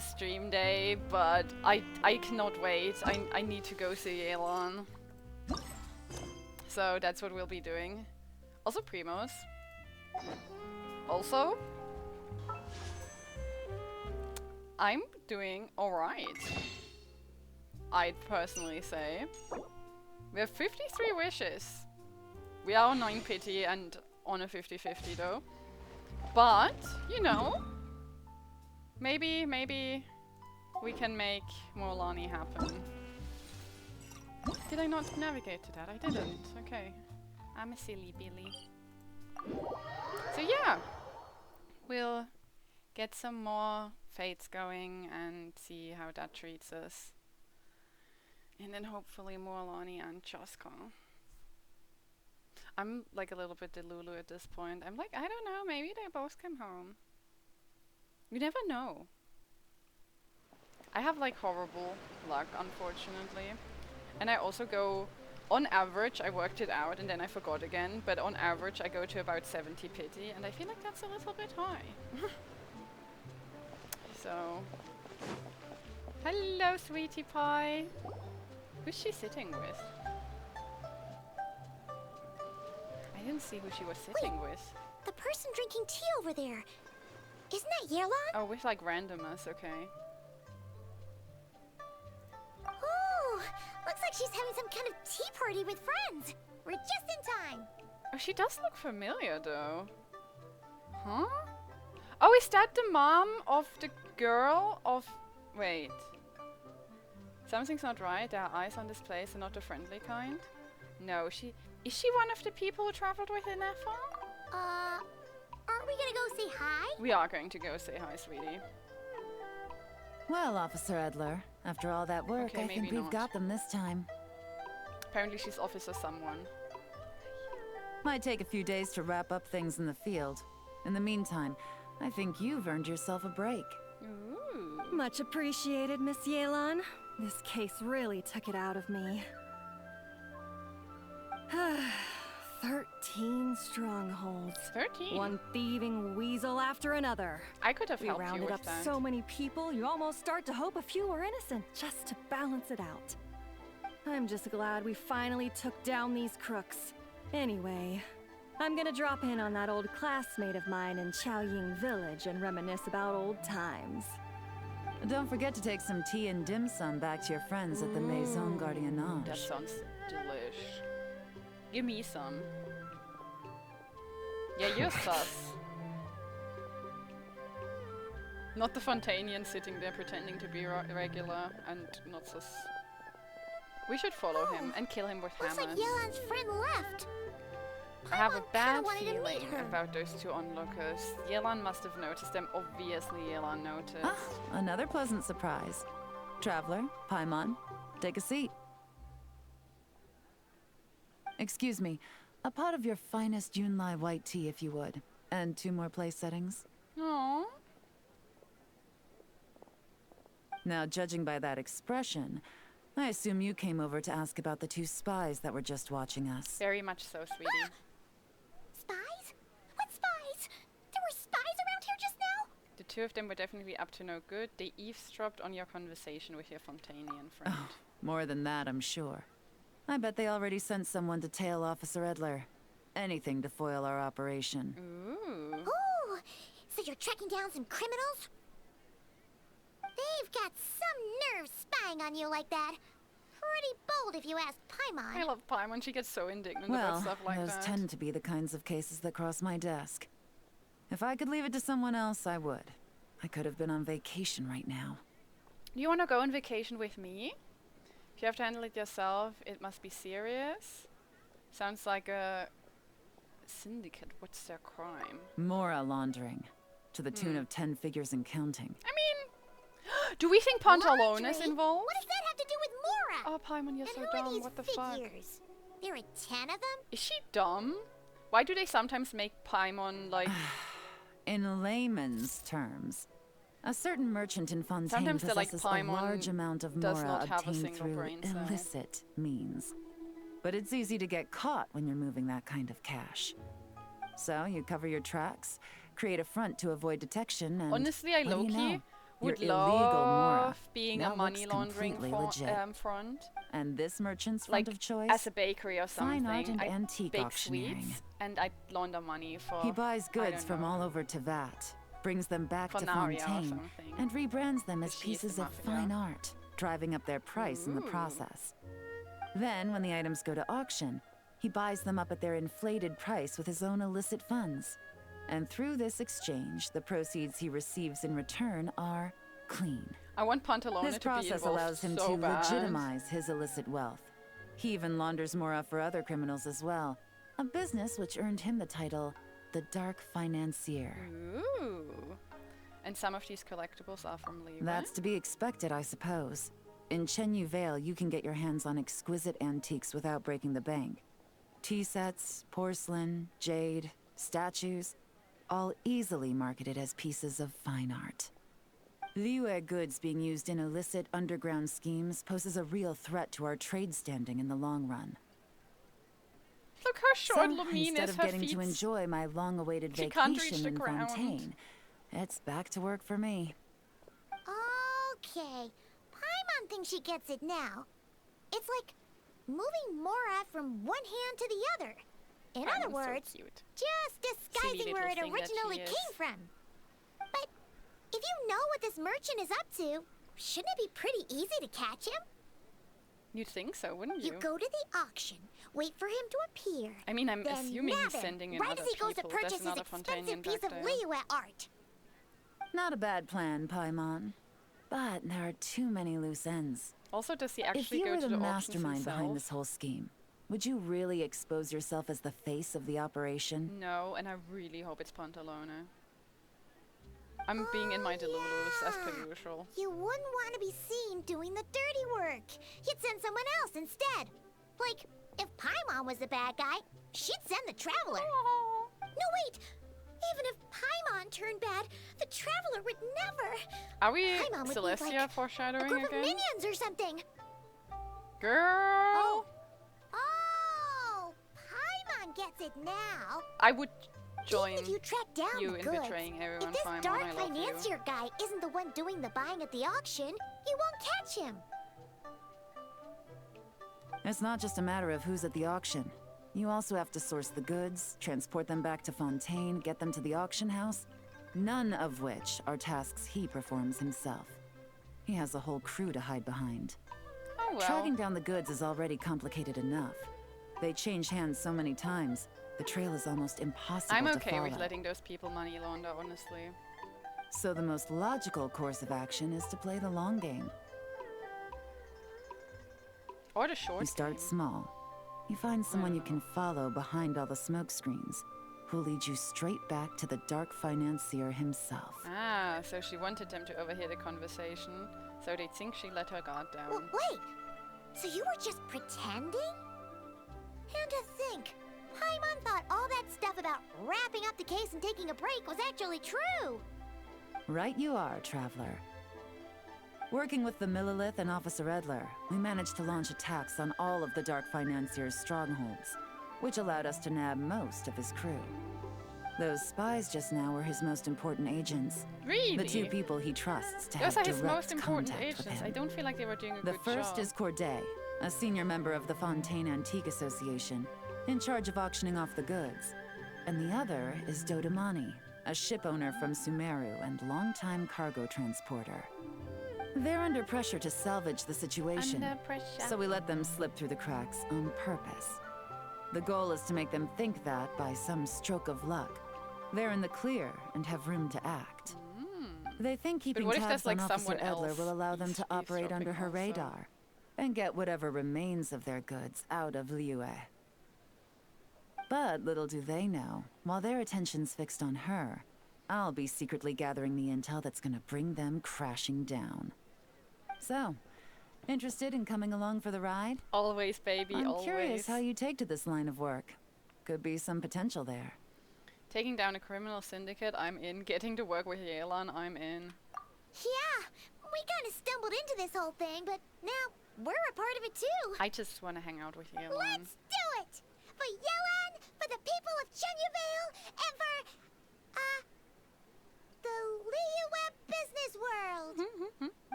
this stream day, but I cannot wait. I need to go see Elon. So that's what we'll be doing. Also Primos. Also, I'm doing alright. I'd personally say. We have 53 wishes. We are on 9 pity and on a 50-50 though. But, you know, maybe we can make Morlani happen. Did I not navigate to that? I didn't. Okay. I'm a silly Billy. So yeah, we'll get some more fates going and see how that treats us. And then hopefully Morlani and Chaska. I'm like a little bit delulu at this point. I'm like, I don't know, maybe they both come home. You never know. I have like horrible luck, unfortunately. And I also go, on average, I worked it out and then I forgot again, but on average I go to about 70 pity and I feel like that's a little bit high. So, hello sweetie pie. Who's she sitting with? I didn't see who she was sitting with. The person drinking tea over there. Isn't that Yerlan? Oh, with like randomness, okay. Oh, looks like she's having some kind of tea party with friends. We're just in time. Oh, she does look familiar though. Huh? Oh, is that the mom of the girl of... Wait. Something's not right. There are eyes on this place and not the friendly kind. No, she... Is she one of the people who traveled with Inefa? Aren't we gonna go say hi? We are going to go say hi, sweetie. Well, Officer Edler, after all that work, Okay, I think maybe we've not. got them this time. Apparently she's Officer someone. Might take a few days to wrap up things in the field. In the meantime, I think you've earned yourself a break. Ooh. Much appreciated, Miss Yelan. This case really took it out of me. 13 strongholds. 13? One thieving weasel after another. I could have We helped you rounded with up that. so many people, you almost start to hope a few were innocent, just to balance it out. I'm just glad we finally took down these crooks. Anyway, I'm gonna drop in on that old classmate of mine in Chaoying Village and reminisce about old times. Don't forget to take some tea and dim sum back to your friends at the Maison That Gardiennage. sounds delish. Give me some. Yeah, you're sus. Not the Fontanian sitting there pretending to be regular and not sus. We should follow him and kill him with Looks like hammers. Yelan's friend left. I have a Paimon kinda bad wanted to meet feeling her. about those two onlookers. Yelan must have noticed them. Obviously, Yelan noticed. Ah, another pleasant surprise. Traveler, Paimon, take a seat. Excuse me, a pot of your finest Yunlai white tea if you would. And 2 more place settings. Aww. Now, judging by that expression, I assume you came over to ask about the 2 spies that were just watching us. Very much so, sweetie. Spies? What spies? There were spies around here just now? The two of them were definitely up to no good. They eavesdropped on your conversation with your Fontanian friend. Oh, more than that, I'm sure. I bet they already sent someone to tail Officer Edler. Anything to foil our operation. Ooh. Oh, so you're tracking down some criminals? They've got some nerve spying on you like that. Pretty bold if you ask Paimon. I love Paimon. She gets so indignant about Well, stuff like those that. tend to be the kinds of cases that cross my desk. If I could leave it to someone else, I would. I could have been on vacation right now. Do you want to go on vacation with me? If you have to handle it yourself, it must be serious. Sounds like a syndicate. What's their crime? Mora laundering. To the tune of 10 figures and counting. I mean, do we think Pantalone is Laundry? involved? What does that have to do with Mora? Oh, Paimon, you're and so who are dumb. these What the fuck? figures? There are 10 of them? Is she dumb? Why do they sometimes make Paimon like... In layman's terms, a certain merchant in Fontaine Sometimes they're like, possesses a Paimon large amount of does Mora not have a obtained single through brain cell. illicit means. But it's easy to get caught when you're moving that kind of cash. So you cover your tracks, create a front to avoid detection, and Honestly, I what do you low-key know? Your Would illegal Mora love being now a money looks laundering completely legit. front. And this merchant's Like, front of choice? as a bakery or Fine art something. and I'd antique bake auctioneering. sweets and I'd launder money for... He buys I goods don't from know, all over Teyvat, brings them back to Fonaria or Fontaine, something. and rebrands them as She's the pieces of mafia. fine art, driving up their price in the Ooh. process. Then, when the items go to auction, he buys them up at their inflated price with his own illicit funds. And through this exchange, the proceeds he receives in return are clean. I want Pantalone This to be process involved allows him so to bad. legitimize his illicit wealth. He even launders Mora for other criminals as well, a business which earned him the title the Dark Financier. Ooh. And some of these collectibles are from Leeway. That's to be expected, I suppose. In Chenyu Vale, you can get your hands on exquisite antiques without breaking the bank. Tea sets, porcelain, jade, statues, all easily marketed as pieces of fine art. Liyue goods being used in illicit underground schemes poses a real threat to our trade standing in the long run. Look how short So, Lumine instead is. of Her getting to feet. enjoy my long-awaited She can't reach vacation the in ground. Fontaine, it's back to work for me. Okay. Paimon thinks she gets it now. It's like moving Mora from one hand to the other. In other Paimon's so words, cute. just disguising where it little thing that originally she is. came from. But if you know what this merchant is up to, shouldn't it be pretty easy to catch him? You'd think so, wouldn't You you? go to the auction, wait for him to appear. I mean, I'm then assuming nab he's him sending in right other as he goes to people. There's purchase his another expensive Fontanian piece back of there. Liyue art. Not a bad plan, Paimon. But there are too many loose ends. Also, does he If actually you go were to the the auctions mastermind himself? behind this whole scheme, would you really expose yourself as the face of the operation? No, and I really hope it's Pantalone. I'm being in my delulus as per yeah. usual. You wouldn't want to be seen doing the dirty work. You'd send someone else instead. Like, if Paimon was the bad guy, she'd send the Traveler. No, wait! Even if Paimon turned bad, the Traveler would never. Are we Paimon would be Celestia like a foreshadowing group of again? minions or something. Girl! Oh, Paimon gets it now. I would join Even if you track down you the in goods, betraying everyone, if this Paimon, dark I love you. financier guy isn't the one doing the buying at the auction, you won't catch him. It's not just a matter of who's at the auction. You also have to source the goods, transport them back to Fontaine, get them to the auction house. None of which are tasks he performs himself. He has a whole crew to hide behind. Oh well. Tracking down the goods is already complicated enough. They change hands so many times, the trail is almost impossible I'm to okay follow. with letting those people money launder, honestly. So the most logical course of action is to play the long game. Or the short You start game. small. You find someone you can follow behind all the smoke screens, who'll lead you straight back to the dark financier himself. Ah, so she wanted them to overhear the conversation, so they'd think she let her guard down. Wait, so you were just pretending? And to think, Paimon thought all that stuff about wrapping up the case and taking a break was actually true. Right you are, Traveler. Working with the Millilith and Officer Edler, we managed to launch attacks on all of the Dark Financier's strongholds, which allowed us to nab most of his crew. Those spies just now were his most important agents. Really? The two people he trusts to Those have are his direct most important contact with agents. him. I don't feel like they were doing a The good first job. is Corday, a senior member of the Fontaine Antique Association, in charge of auctioning off the goods. And the other is Dodamani, a ship owner from Sumeru and longtime cargo transporter. They're under pressure to salvage the situation, Under pressure. so we let them slip through the cracks on purpose. The goal is to make them think that, by some stroke of luck, they're in the clear and have room to act. They think keeping what if tabs there's, like, on Officer someone Edler else will allow them to operate eavesdropping under her also? radar and get whatever remains of their goods out of Liyue. But little do they know, while their attention's fixed on her, I'll be secretly gathering the intel that's gonna bring them crashing down. So, interested in coming along for the ride? Always, baby, I'm always. curious how you take to this line of work. Could be some potential there. Taking down a criminal syndicate, I'm in. Getting to work with Yelan, I'm in. Yeah, we kind of stumbled into this whole thing, but now we're a part of it too. I just want to hang out with Yelan. Let's do it! For Yelan, for the people of Chenyaville, and for, the Liyue business world.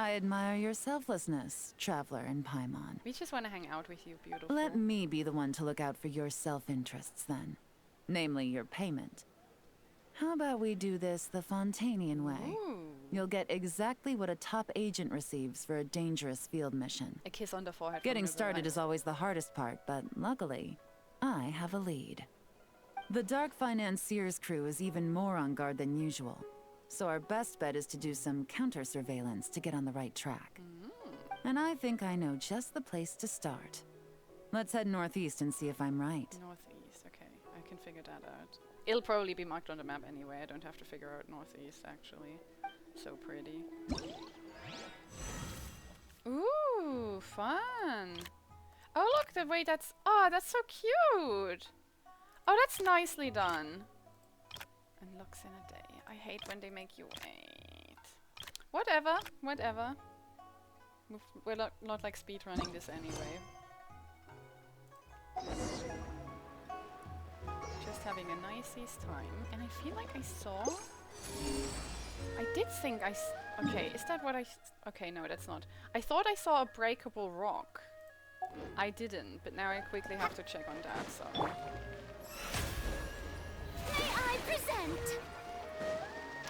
I admire your selflessness, traveler in Paimon. We just want to hang out with you, beautiful. Let me be the one to look out for your self-interests then. Namely, your payment. How about we do this the Fontanian way? Ooh. You'll get exactly what a top agent receives for a dangerous field mission. A kiss on the forehead. from Getting River started Rhine. is always the hardest part, but luckily, I have a lead. The Dark Financier's crew is even more on guard than usual, so our best bet is to do some counter-surveillance to get on the right track. And I think I know just the place to start. Let's head northeast and see if I'm right. Northeast, okay. I can figure that out. It'll probably be marked on the map anyway. I don't have to figure out northeast, actually. So pretty. Ooh, fun. Oh, look, the way that's... Oh, that's so cute. Oh, that's nicely done. And looks in a day. I hate when they make you wait. Whatever, whatever. We're not like speedrunning this anyway. Just having a nicest time. And I feel like I saw... I did think okay, is that what okay, no, that's not. I thought I saw a breakable rock. I didn't, but now I quickly have to check on that, so... May I present?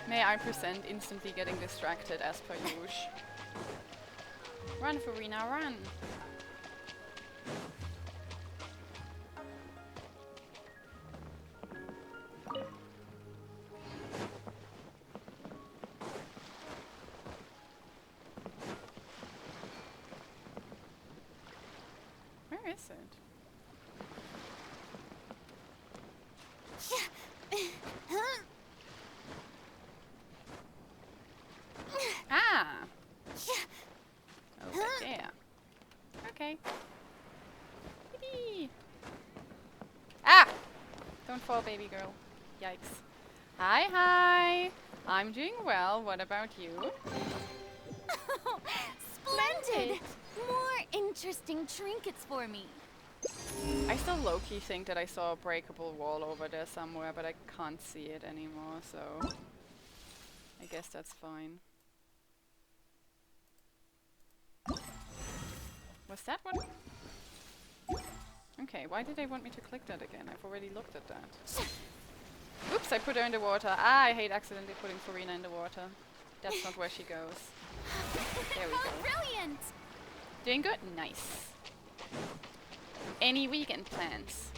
May I present instantly getting distracted as per usual. Run, Farina, run! Where is it? Ah! Over there. Okay. Yippee. Ah! Don't fall, baby girl. Yikes. Hi, hi! I'm doing well. What about you? Splendid! More interesting trinkets for me. I still low-key think that I saw a breakable wall over there somewhere, but I can't see it anymore, so... I guess that's fine. Was that what... Okay, why did they want me to click that again? I've already looked at that. Oops, I put her in the water. Ah, I hate accidentally putting Farina in the water. That's not where she goes. There we go. Brilliant! Doing good? Nice. Any weekend plans?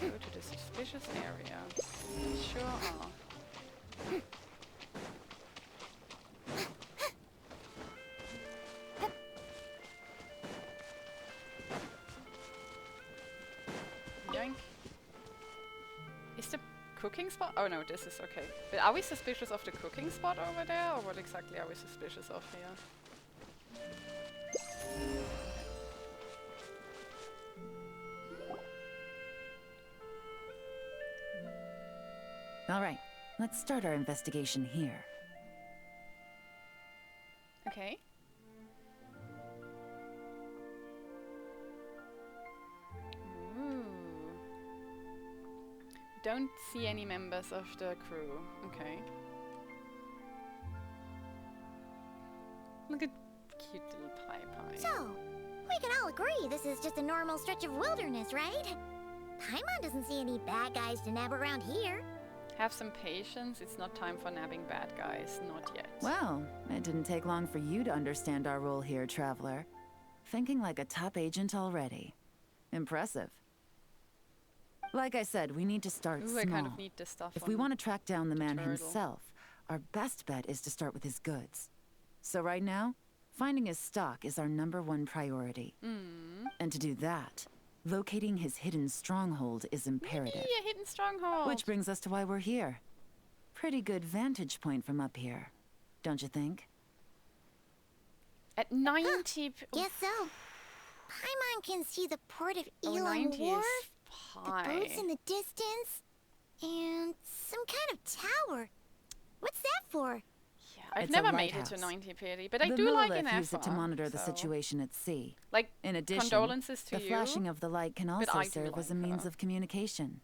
Go to the suspicious area. Sure are. Yoink. Is the cooking spot? Oh no, this is okay. But are we suspicious of the cooking spot over there? Or what exactly are we suspicious of here? All right, let's start our investigation here. Okay. Ooh. Don't see any members of the crew. Okay. Look at cute little pie. So, we can all agree this is just a normal stretch of wilderness, right? Paimon doesn't see any bad guys to nab around here. Have some patience. It's not time for nabbing bad guys. Not yet. Well, it didn't take long for you to understand our role here, Traveler. Thinking like a top agent already. Impressive. Like I said, we need to start Ooh, small. I kind of need this stuff. If we want to track down the man turtle. himself, our best bet is to start with his goods. So right now, finding his stock is our #1 priority. And to do that, locating his hidden stronghold is imperative. A hidden stronghold. Which brings us to why we're here. Pretty good vantage point from up here, don't you think? At 90. Guess so. Paimon can see the port of Oh, Elon 90 Wharf, is the high. boats in the distance, and some kind of tower. What's that for? Yeah, I've It's a never made it to lighthouse. 90 pity, but I The do like an Millilith use it to effort, monitor the so- situation at sea. Like, In addition, condolences to the you. flashing of the light can but also I do serve as a like means her. of communication.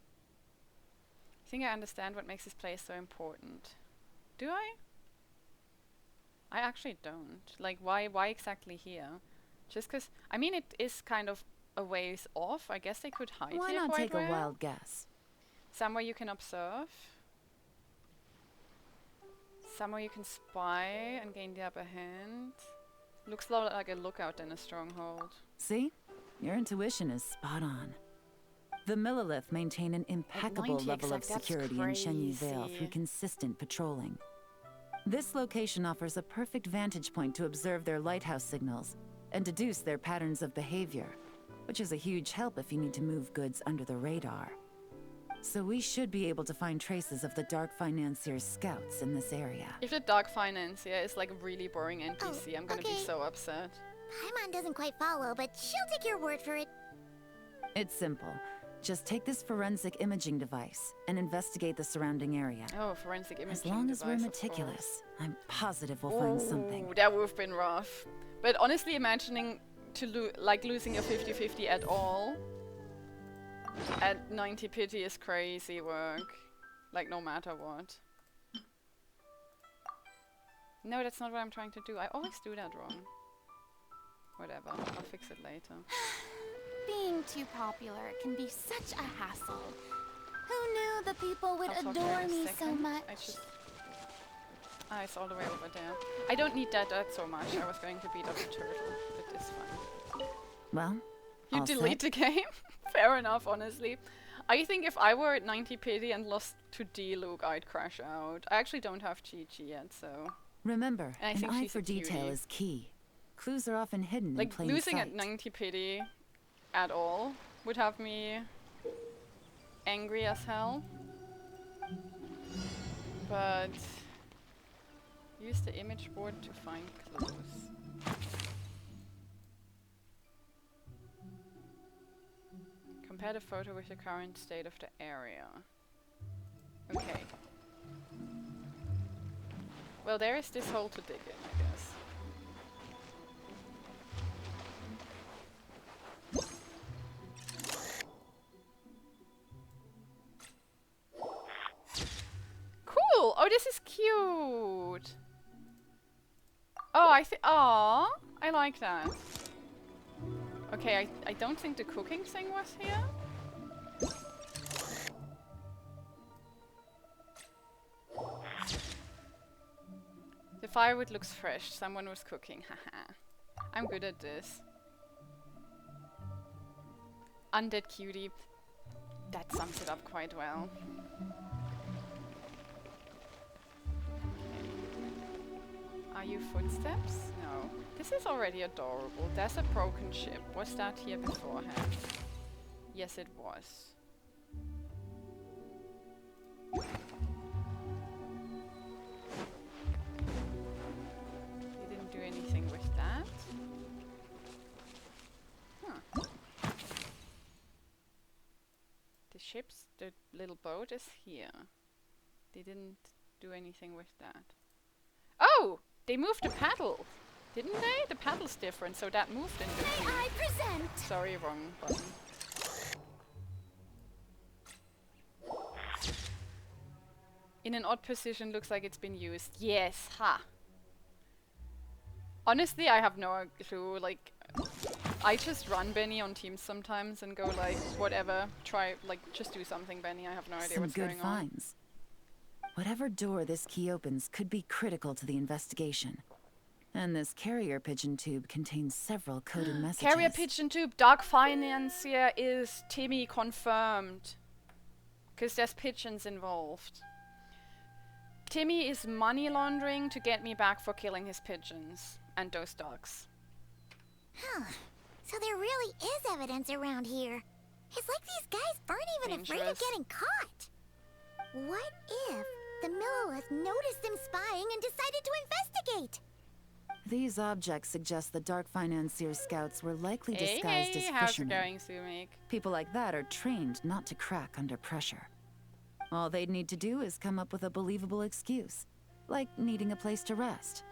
I think I understand what makes this place so important. Do I? I actually don't. Like, why exactly here? Just 'cause, I mean, it is kind of a ways off. I guess they could hide Why here not quite take well. a wild guess? Somewhere you can observe. Somewhere you can spy and gain the upper hand. Looks a lot like a lookout than a stronghold. See? Your intuition is spot on. The Millilith maintain an impeccable 90 level of exact, that's security in Shenyu Vale crazy. through consistent patrolling. This location offers a perfect vantage point to observe their lighthouse signals and deduce their patterns of behavior, which is a huge help if you need to move goods under the radar. So we should be able to find traces of the Dark Financier's scouts in this area. If the Dark Financier is like a really boring NPC, I'm gonna be okay. so upset. Paimon doesn't quite follow, but she'll take your word for it. It's simple. Just take this forensic imaging device and investigate the surrounding area. Oh, forensic imaging As long as we're device, of meticulous, I'm positive we'll find something. Ooh, that would have been rough. But honestly, imagining to losing a 50-50 at all at 90 pity is crazy work. Like, no matter what. No, that's not what I'm trying to do. I always do that wrong. Whatever, I'll fix it later. Being too popular can be such a hassle. Who knew the people would I'll talk to adore her in a me so second. much? It's all the way over there. I don't need that so much. I was going to beat up the turtle, but it's fine. Well, You all set? delete the game? Fair enough, honestly. I think if I were at 90 pity and lost to D-Luke, I'd crash out. I actually don't have Chi-Chi yet, so... Remember, And I an think eye she's for a detail cutie. is key. Clues are often hidden in Like, plain losing sight. at 90 pity at all would have me angry as hell. But... use the image board to find clues. Compare the photo with the current state of the area. Okay. Well, there is this hole to dig in, I guess. Cool! Oh, this is cute! Oh, Aww! I like that. Okay, I don't think the cooking thing was here. The firewood looks fresh. Someone was cooking. Haha. I'm good at this. Undead cutie. That sums it up quite well. Are you footsteps? No. This is already adorable. There's a broken ship. Was that here beforehand? Yes, it was. You didn't do anything with that? Huh. The little boat is here. They didn't do anything with that. Oh! They moved the paddle! Didn't they? The paddle's different, so that moved in between. May I present? Sorry, wrong button. In an odd position, looks like it's been used. Yes, ha! Honestly, I have no clue, like... I just run Benny on teams sometimes and go like, whatever, try, like, just do something, Benny. I have no idea Some what's good going on. finds. Whatever door this key opens could be critical to the investigation. And this carrier pigeon tube contains several coded messages. Carrier pigeon tube, Dark Financier is Timmy confirmed. Because there's pigeons involved. Timmy is money laundering to get me back for killing his pigeons. And those dogs. Huh. So there really is evidence around here. It's like these guys aren't even afraid of Dangerous. getting caught. What if the Millilith noticed them spying and decided to investigate? These objects suggest the Dark Financier's scouts were likely disguised Hey, as how's it fishermen. going, Sumik? People like that are trained not to crack under pressure. All they'd need to do is come up with a believable excuse, like needing a place to rest.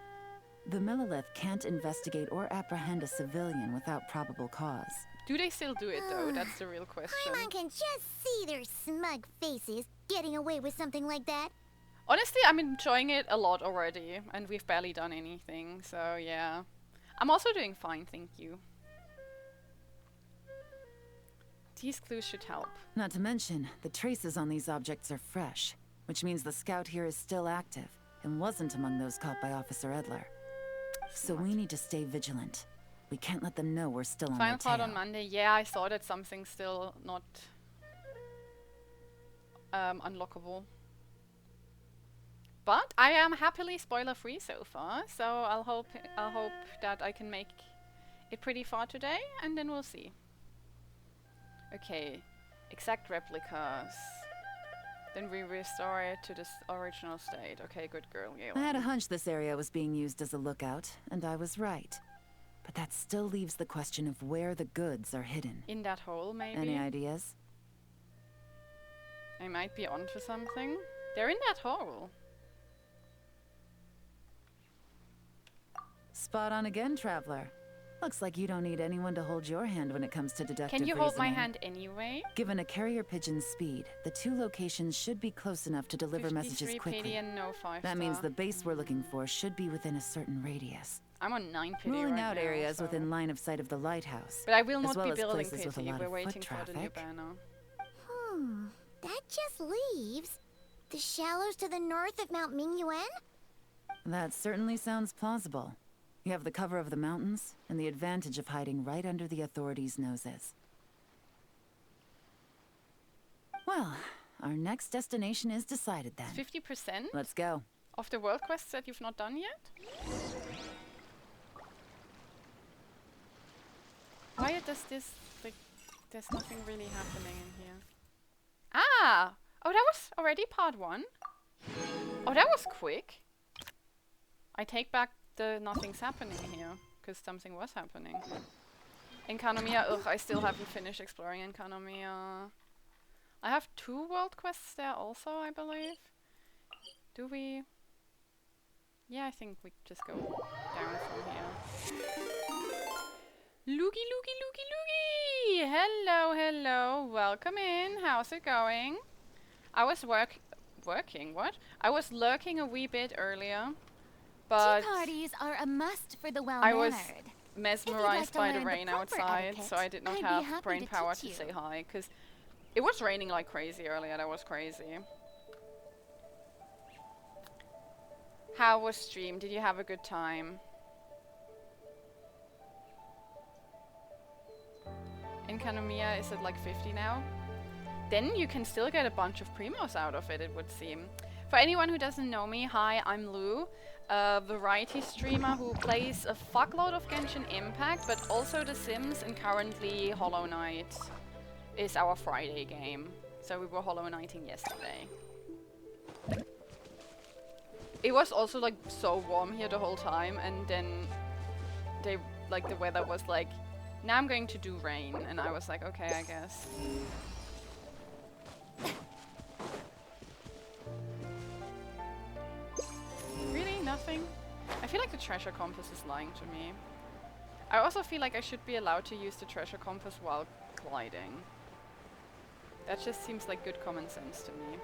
The Millilith can't investigate or apprehend a civilian without probable cause. Do they still do it though? That's the real question. Paimon can just see their smug faces getting away with something like that. Honestly, I'm enjoying it a lot already, and we've barely done anything, so yeah. I'm also doing fine, thank you. These clues should help. Not to mention, the traces on these objects are fresh, which means the scout here is still active and wasn't among those caught by Officer Edler. So we need to stay vigilant. We can't let them know we're still on their Final card tail. on Monday. Yeah, I saw that something's still not unlockable. But I am happily spoiler-free so far, so I'll hope that I can make it pretty far today, and then we'll see. Okay, exact replicas. Then we restore it to this original state. Okay, good girl, I Galen. had a hunch this area was being used as a lookout, and I was right. But that still leaves the question of where the goods are hidden. In that hole, maybe? Any ideas? I might be onto something. They're in that hole. Spot on again, Traveler. Looks like you don't need anyone to hold your hand when it comes to deductive Can you hold my reasoning. hand anyway? Given a carrier pigeon's speed, the two locations should be close enough to deliver messages 53 quickly. pity and no 5 That means star. the base we're looking for should be within a certain radius. I'm on 9 pity Ruling right out now, areas so- within line of sight of the lighthouse. But I will as not well be as building places with a pity. lot We're of waiting foot for the new traffic. banner. That just leaves the shallows to the north of Mount Mingyuan? That certainly sounds plausible. You have the cover of the mountains, and the advantage of hiding right under the authorities' noses. Well, our next destination is decided then. 50% Let's go. of the world quests that you've not done yet? Why does this, like, there's nothing really happening in here. Ah! Oh, that was already part 1? Oh, that was quick. I take back the nothing's happening here, because something was happening. Enkanomiya, ugh, I still haven't finished exploring Enkanomiya. I have 2 world quests there also, I believe. Do we? Yeah, I think we just go down from here. Loogie, loogie, loogie, loogie! Hello, hello, welcome in. How's it going? I was working, what? I was lurking a wee bit earlier, but Tea parties are a must for the I was well-mannered. mesmerized to by the learn the rain proper outside, etiquette, so I did not I'd be have happy brain to power teach to you. say hi, because it was raining like crazy earlier. That was crazy. How was stream? Did you have a good time? Enkanomiya is at like 50 now. Then you can still get a bunch of primos out of it, it would seem. For anyone who doesn't know me, hi, I'm Lou, a variety streamer who plays a fuckload of Genshin Impact, but also The Sims, and currently Hollow Knight is our Friday game. So we were Hollow Knighting yesterday. It was also like so warm here the whole time, and then they like the weather was like, now I'm going to do rain, and I was like, okay, I guess. Really? Nothing? I feel like the treasure compass is lying to me. I also feel like I should be allowed to use the treasure compass while gliding. That just seems like good common sense to me.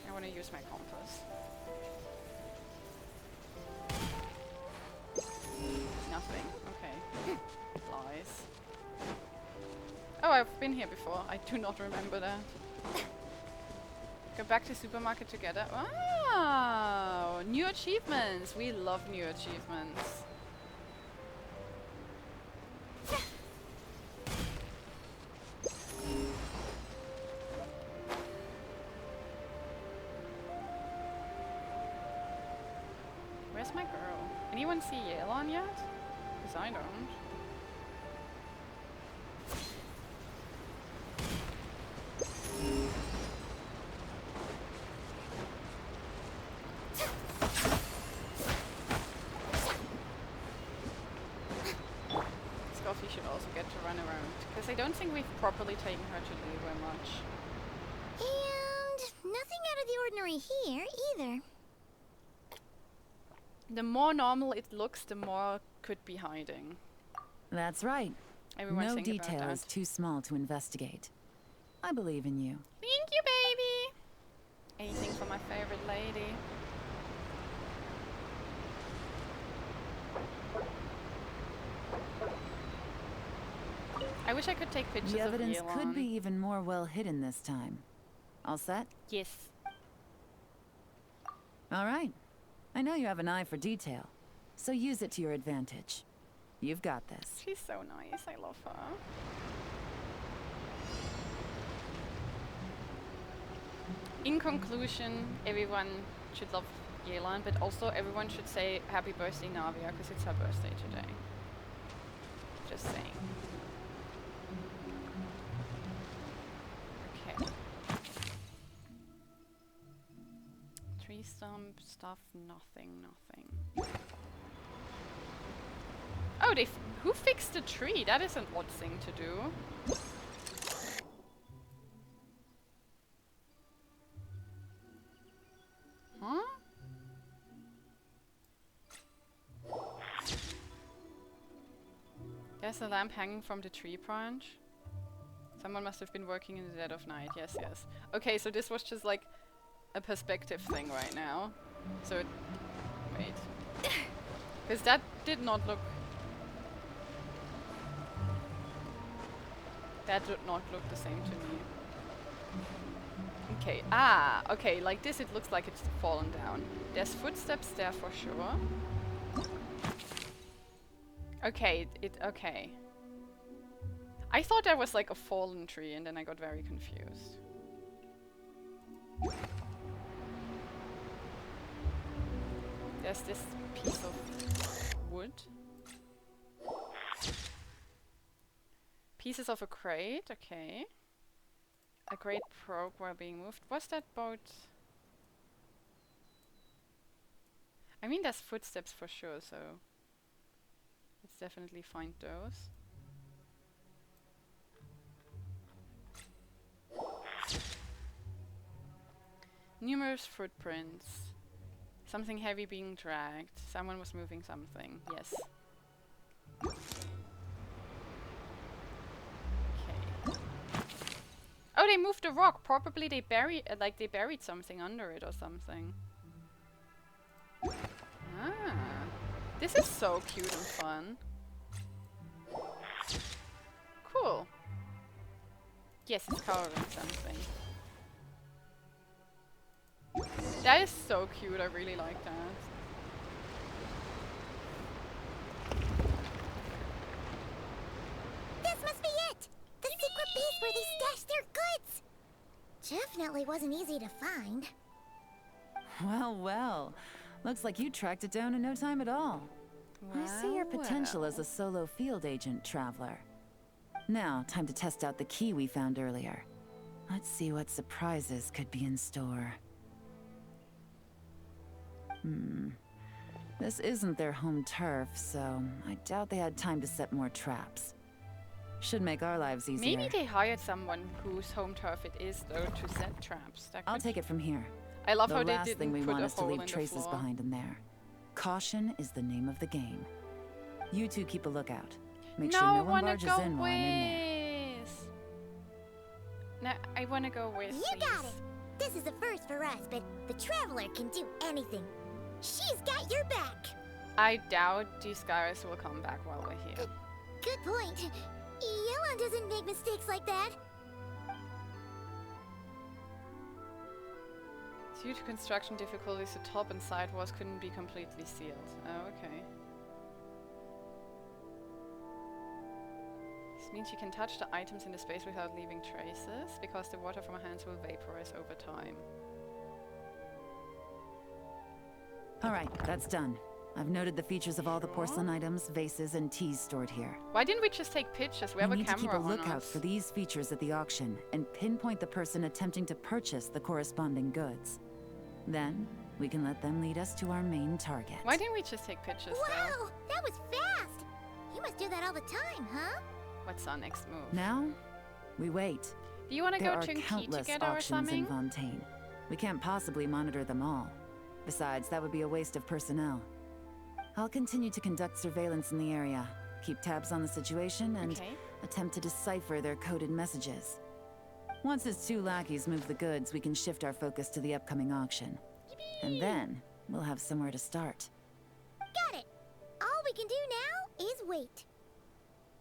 I want to use my compass. Nothing. Okay. Lies. Oh, I've been here before. I do not remember that. Go back to supermarket together. Wow! New achievements! We love new achievements. Where's my girl? Anyone see Yelan yet? Because I don't. Scoffy should also get to run around, because I don't think we've properly taken her to Liyue much. And nothing out of the ordinary here either. The more normal it looks, the more could be hiding. That's right. Everyone's No thinking about detail is that. too small to investigate. I believe in you. Thank you, baby! Anything for my favorite lady. I wish I could take pictures The of evidence could Yelan. be even more well hidden this time. All set? Yes. All right. I know you have an eye for detail, so use it to your advantage. You've got this. She's so nice. I love her. In conclusion, everyone should love Yelan, but also everyone should say happy birthday, Navia, because it's her birthday today. Just saying. Okay. Tree stump stuff, nothing. Oh, who fixed the tree? That is an odd thing to do. Huh? There's a lamp hanging from the tree branch. Someone must have been working in the dead of night. Yes. Okay, so this was just like a perspective thing right now. So, wait. Because that did not look... That did not look the same to me. Okay, okay, like this it looks like it's fallen down. There's footsteps there for sure. Okay, okay. I thought that was like a fallen tree and then I got very confused. There's this piece of wood. Pieces of a crate, okay. A crate broke while being moved. Was that boat? I mean, there's footsteps for sure, so let's definitely find those. Numerous footprints. Something heavy being dragged. Someone was moving something. Yes. Oh, they moved the rock. Probably they buried, they buried something under it or something. Ah, this is so cute and fun. Cool. Yes, it's covering something. That is so cute. I really like that. This must be it! The secret base where they stashed their goods! Definitely wasn't easy to find. Well. Looks like you tracked it down in no time at all. I see your potential as a solo field agent, Traveler. Now, time to test out the key we found earlier. Let's see what surprises could be in store. This isn't their home turf, so I doubt they had time to set more traps. Should make our lives easier. Maybe they hired someone whose home turf it is, though, to set traps. That I'll take it from here. I love The how they last thing didn't we put want a is to hole leave in the traces floor. behind in there. Caution is the name of the game. You two keep a lookout. Make sure no one barges in while I'm in there. No, I wanna go with. You got it! This is a first for us, but the Traveler can do anything. She's got your back! I doubt these guys will come back while we're here. Good point. Yelan doesn't make mistakes like that. Due to construction difficulties, the top and side walls couldn't be completely sealed. Oh, okay. This means you can touch the items in the space without leaving traces, because the water from our hands will vaporize over time. Alright, that's done. I've noted the features of all the porcelain items, vases, and teas stored here. Why didn't we just take pictures? We have a need to keep camera a on lookout us. for these features at the auction and pinpoint the person attempting to purchase the corresponding goods. Then, we can let them lead us to our main target. Why didn't we just take pictures though? Wow, that was fast! You must do that all the time, huh? What's our next move? Now, we wait. Do you want to There go are to Key countless together or auctions in something? Fontaine. We can't possibly monitor them all. Besides, that would be a waste of personnel. I'll continue to conduct surveillance in the area, keep tabs on the situation, and Okay. attempt to decipher their coded messages. Once his 2 lackeys move the goods, we can shift our focus to the upcoming auction. And then, we'll have somewhere to start. Got it. All we can do now is wait.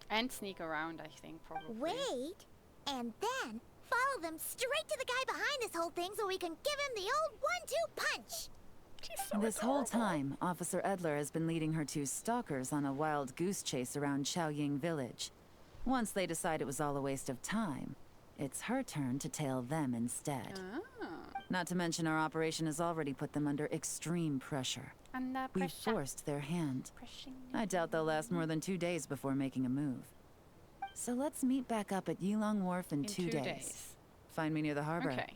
And sneak around, I think, probably. Wait, and then follow them straight to the guy behind this whole thing so we can give him the old 1-2 punch. She's so This whole adorable. time, Officer Edler has been leading her 2 stalkers on a wild goose chase around Chaoying village. Once they decide it was all a waste of time, it's her turn to tail them instead. Ah. Not to mention our operation has already put them under extreme pressure. Under We've pressure. forced their hand. Pressing. I doubt they'll last more than 2 days before making a move. So let's meet back up at Yilong Wharf in 2 days. Find me near the harbor. Okay.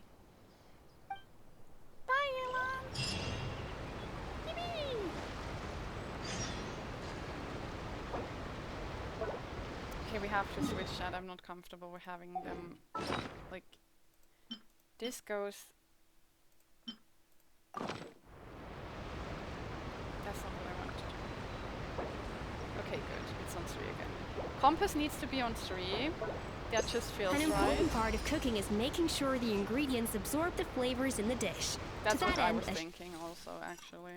Bye, Elon. Yippee! Okay, we have to switch that. I'm not comfortable with having them like this goes. That's not what I wanted to do. Okay, good. It's on 3 again. Compass needs to be on 3. That just feels An right. important part of cooking is making sure the ingredients absorb the flavors in the dish. That's to what that I end, was a thinking also, actually.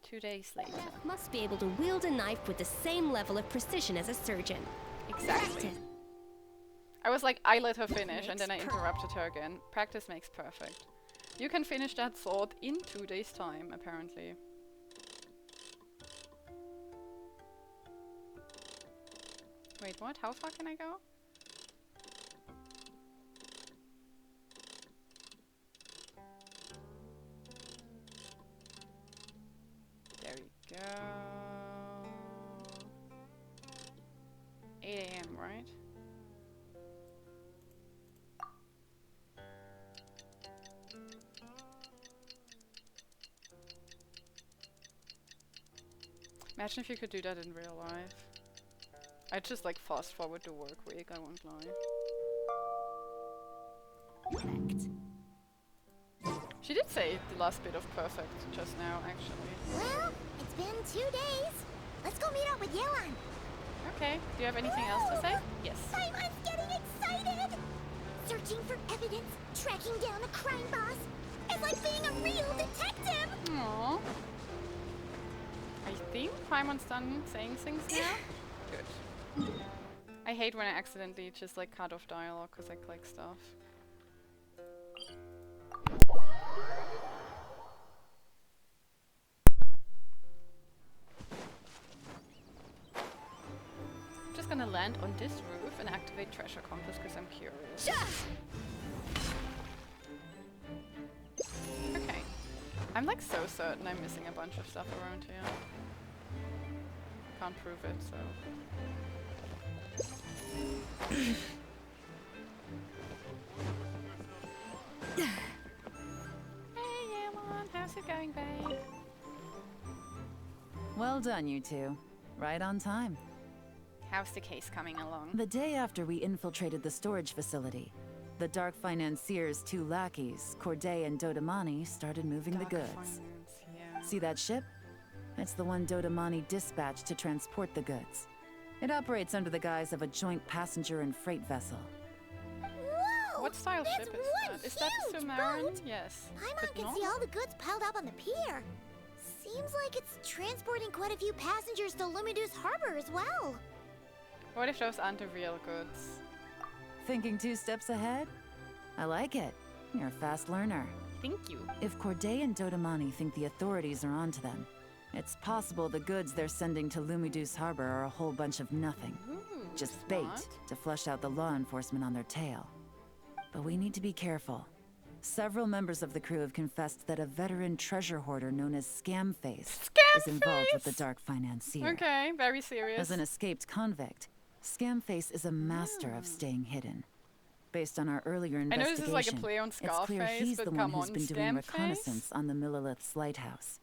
2 days later. chef must be able to wield a knife with the same level of precision as a surgeon. Exactly. Practice. I was like, I let her finish, and then I interrupted her again. Practice makes perfect. You can finish that sword in 2 days' time, apparently. Wait, what? How far can I go? There we go. 8 AM, right? Imagine if you could do that in real life. I'd just like fast forward the work week, I won't lie. Perfect. She did say the last bit of perfect just now, actually. Well, it's been 2 days. Let's go meet up with Yelan. Okay, do you have anything else to say? Yes. Paimon's getting excited! Searching for evidence, tracking down a crime boss. It's like being a real detective! Aww. I think Paimon's done saying things now. Good. I hate when I accidentally just like cut off dialogue because I click stuff. Just gonna land on this roof and activate treasure compass because I'm curious. Okay. I'm like so certain I'm missing a bunch of stuff around here. Can't prove it, so. Hey, Yamon, how's it going, babe? Well done, you 2. Right on time. How's the case coming along? The day after we infiltrated the storage facility, the Dark Financier's 2 lackeys, Corday and Dodamani, started moving the Dark goods. finance, yeah. See that ship? It's the one Dodamani dispatched to transport the goods. It operates under the guise of a joint passenger and freight vessel. Whoa! What style That's ship is one that? Is that a huge submarine? boat. Yes. Paimon but can not? see all the goods piled up on the pier. Seems like it's transporting quite a few passengers to Lumidus Harbor as well. What if those aren't the real goods? Thinking 2 steps ahead? I like it. You're a fast learner. Thank you. If Corday and Dodamani think the authorities are onto them, it's possible the goods they're sending to Lumidus Harbor are a whole bunch of nothing. Ooh, Just smart. bait to flush out the law enforcement on their tail. But we need to be careful. Several members of the crew have confessed that a veteran treasure hoarder known as Scamface is involved with the Dark Financier. Okay, very serious. As an escaped convict, Scamface is a master of staying hidden. Based on our earlier I know investigation, this is like a play on it's clear Scarface, he's but the one come who's on, been doing Scamface? reconnaissance on the Millilith's lighthouse.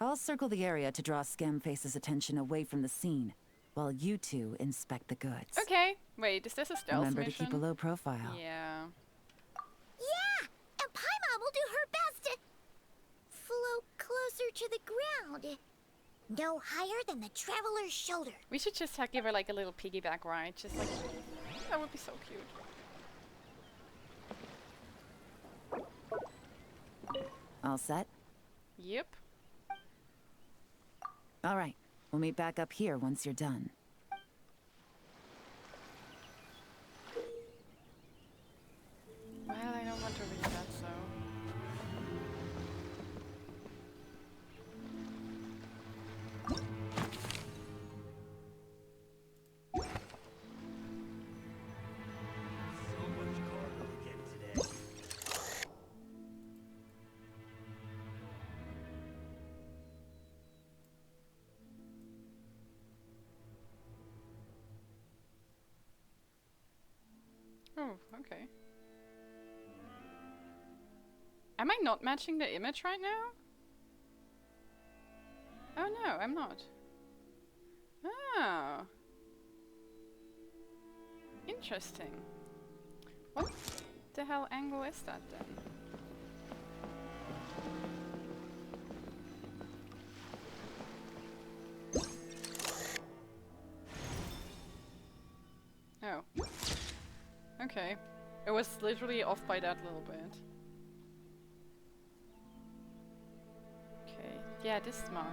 I'll circle the area to draw Scamface's attention away from the scene, while you 2 inspect the goods. Okay, wait, is this a stealth Remember mission? to keep a low profile. Yeah. Yeah! And Paimon will do her best to to the ground. No higher than the traveler's shoulder. We should just give her like a little piggyback ride. Just like, that would be so cute. All set? Yep. All right. We'll meet back up here once you're done. Well, I don't want to read that, so... So much cargo again today. Oh, okay. Am I not matching the image right now? Oh no, I'm not. Oh. Interesting. What the hell angle is that then? Oh. Okay. It was literally off by that little bit. Okay. Yeah, this mark.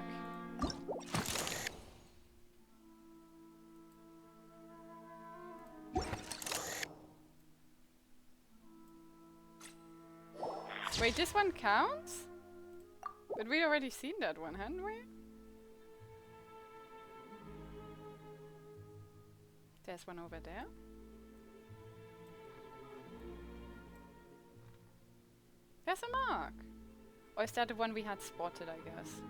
Wait, this one counts? But we already seen that one, hadn't we? There's one over there. There's a mark! Or is that the one we had spotted, I guess?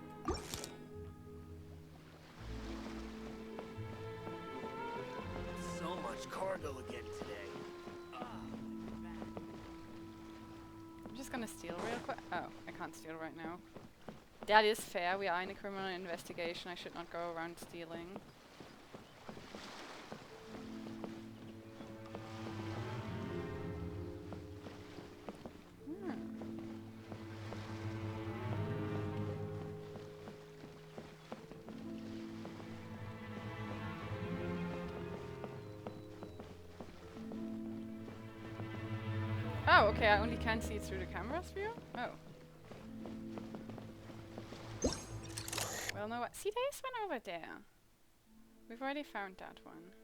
So much cargo again today. I'm just gonna steal real quick. Oh, I can't steal right now. That is fair, we are in a criminal investigation. I should not go around stealing. Oh, okay, I only can see it through the camera's view? Oh. Well, no, see, there's one over there. We've already found that one.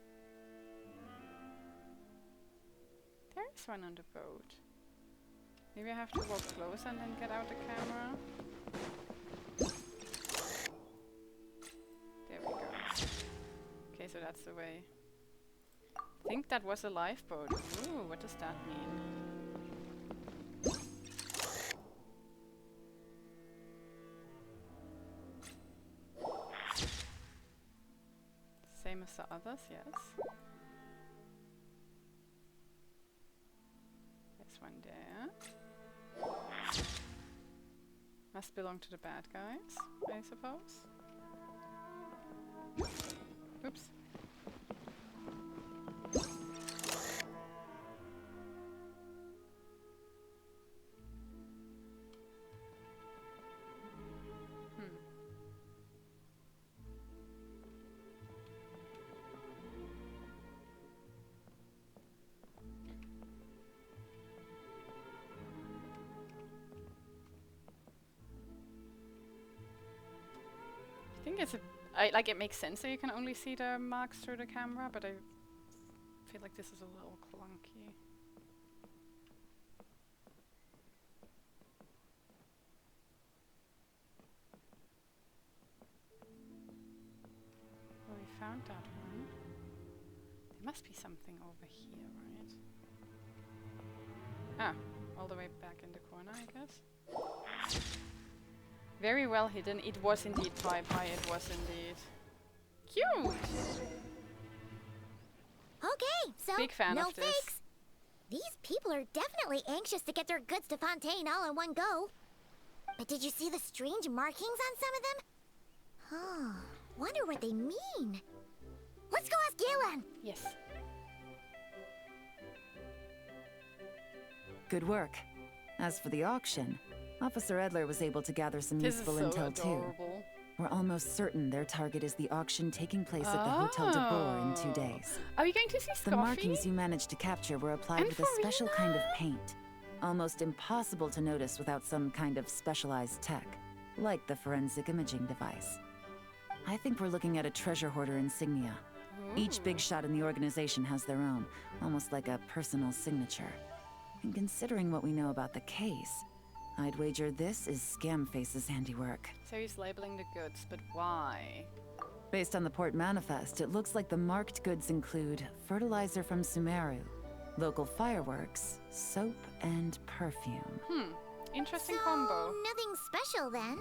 There is one on the boat. Maybe I have to walk close and then get out the camera. There we go. Okay, so that's the way. I think that was a lifeboat. Ooh, what does that mean? Same as the others, yes. There's one there. Must belong to the bad guys, I suppose. Oops. I think it's like it makes sense that you can only see the marks through the camera, but I feel like this is a little clunky. Well, we found that one. There must be something over here, right? Ah, all the way back in the corner, I guess. Very well hidden. It was indeed pipe high. It was indeed cute. Okay, so Big fan no of this. fakes. These people are definitely anxious to get their goods to Fontaine all in one go. But did you see the strange markings on some of them? Huh. Wonder what they mean. Let's go ask Galen. Yes. Good work. As for the auction, Officer Edler was able to gather some This is useful so intel too. adorable. We're almost certain their target is the auction taking place at the Hotel de Boer in 2 days. Are we going to see The Scoffy? markings you managed to capture were applied And with a special Farina? kind of paint. Almost impossible to notice without some kind of specialized tech, like the forensic imaging device. I think we're looking at a treasure hoarder insignia. Each big shot in the organization has their own, almost like a personal signature. And considering what we know about the case, I'd wager this is Scamface's handiwork. So he's labeling the goods, but why? Based on the port manifest, it looks like the marked goods include fertilizer from Sumeru, local fireworks, soap, and perfume. Interesting So, combo. nothing special then.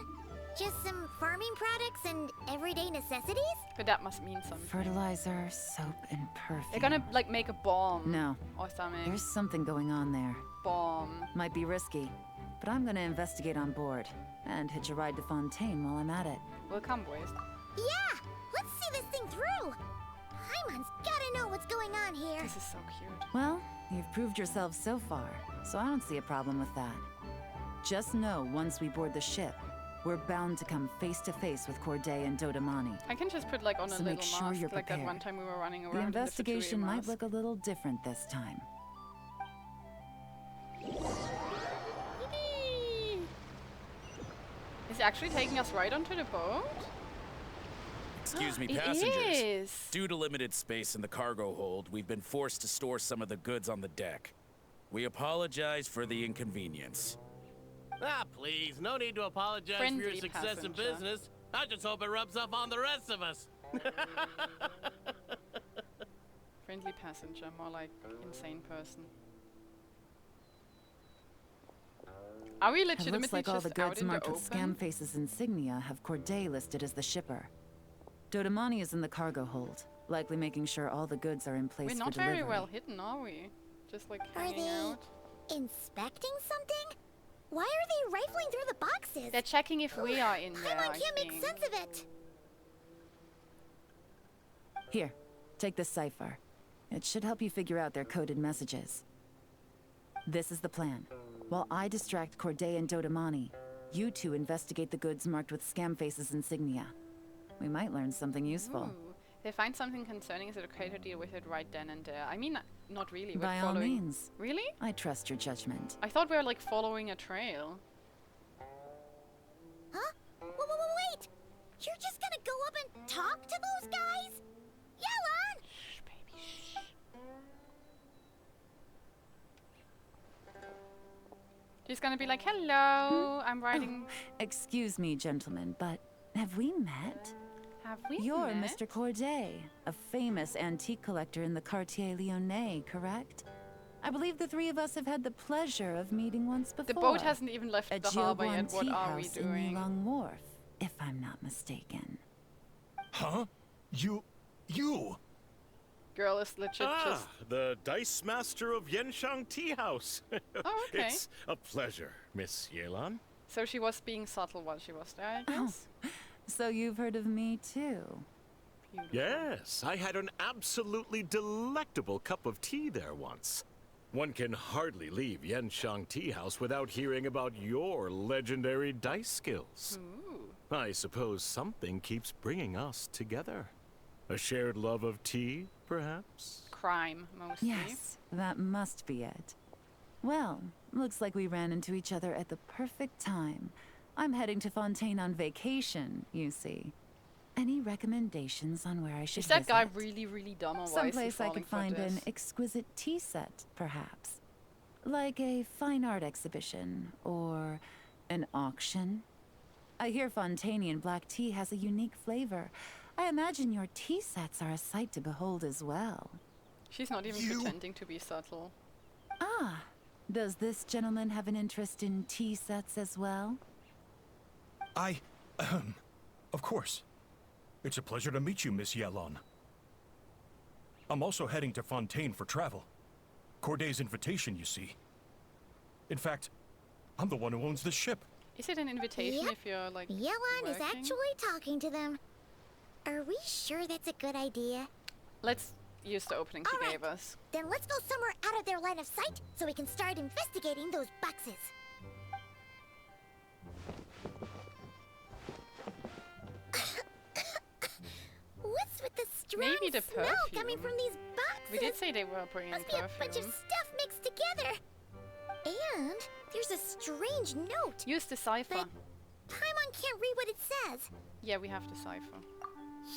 Just some farming products and everyday necessities? But that must mean something. Fertilizer, soap, and perfume. They're gonna like make a bomb. No, Or something. there's something going on there. Bomb. Might be risky, but I'm gonna investigate on board and hitch a ride to Fontaine while I'm at it. We'll come, boys. Yeah! Let's see this thing through! Paimon's gotta know what's going on here. This is so cute. Well, you've proved yourself so far, so I don't see a problem with that. Just know once we board the ship, we're bound to come face to face with Corday and Dodamani. I can just put like on a So little make sure mask, you're like that one prepared. time we were running around. The in investigation Futuri might mask. look a little different this time. Yippee! Is he actually taking us right onto the boat? Excuse me, It passengers. is. Due to limited space in the cargo hold, we've been forced to store some of the goods on the deck. We apologize for the inconvenience. Ah, please, no need to apologize for Friendly your success in passenger. business. I just hope it rubs off on the rest of us. Friendly passenger, more like insane person. Are we It legitimately looks like all just the out goods in the marked with open? Scamface's insignia have Corday listed as the shipper. Dodamani is in the cargo hold, likely making sure all the goods are in place We're for not delivery. very well hidden, are we? Just like Are hanging they out. inspecting something? Why are they rifling through the boxes? They're checking if we are in there. Paimon I can't make think. sense of it. Here, take this cipher. It should help you figure out their coded messages. This is the plan. While I distract Corday and Dodamani, you two investigate the goods marked with Scamface's insignia. We might learn something useful. Ooh. They find something concerning, is it okay to deal with it right then and there? I mean, not really. We're By all following... means. Really? I trust your judgment. I thought we were like following a trail. Huh? Wait! You're just gonna go up and talk to those guys? Yelon! Shh, baby, shh. She's gonna be like, hello, I'm riding... Excuse me, gentlemen, but have we met? Have we You're met? Mr. Corday, a famous antique collector in the Quartier Lyonnais, correct? I believe the three of us have had the pleasure of meeting once before. The boat hasn't even left at the harbor yet. Gilguan What Tea are we House in doing? Yulong Wharf, if I'm not mistaken. Huh? You... Girl is legit just... the Dice Master of Yenshang Tea House. Oh, okay. It's a pleasure, Miss Yelan. So she was being subtle while she was there, I guess. So you've heard of me too? Beautiful. Yes, I had an absolutely delectable cup of tea there once. One can hardly leave Yenshang Tea House without hearing about your legendary dice skills. Ooh. I suppose something keeps bringing us together. A shared love of tea, perhaps? Crime, mostly. Yes, that must be it. Well, looks like we ran into each other at the perfect time. I'm heading to Fontaine on vacation, you see. Any recommendations on where I should Is that guy visit? really, really dumb, or why is he Someplace I falling could for find this? an exquisite tea set, perhaps. Like a fine art exhibition, or an auction. I hear Fontainian black tea has a unique flavor. I imagine your tea sets are a sight to behold as well. She's not even pretending to be subtle. Ah, does this gentleman have an interest in tea sets as well? Of course. It's a pleasure to meet you, Miss Yelon. I'm also heading to Fontaine for travel. Corday's invitation, you see. In fact, I'm the one who owns the ship. Is it an invitation Yep. if you're like Yelon is working? actually talking to them. Are we sure that's a good idea? Let's use the opening she Alright. gave us. Then let's go somewhere out of their line of sight so we can start investigating those boxes. What's with the strong Maybe the smell coming perfume. from these boxes? We did say they were bringing Must be a bunch of perfume. stuff mixed together. And there's a strange note. Use the cipher. But Paimon can't read what it says. Yeah, we have the cipher.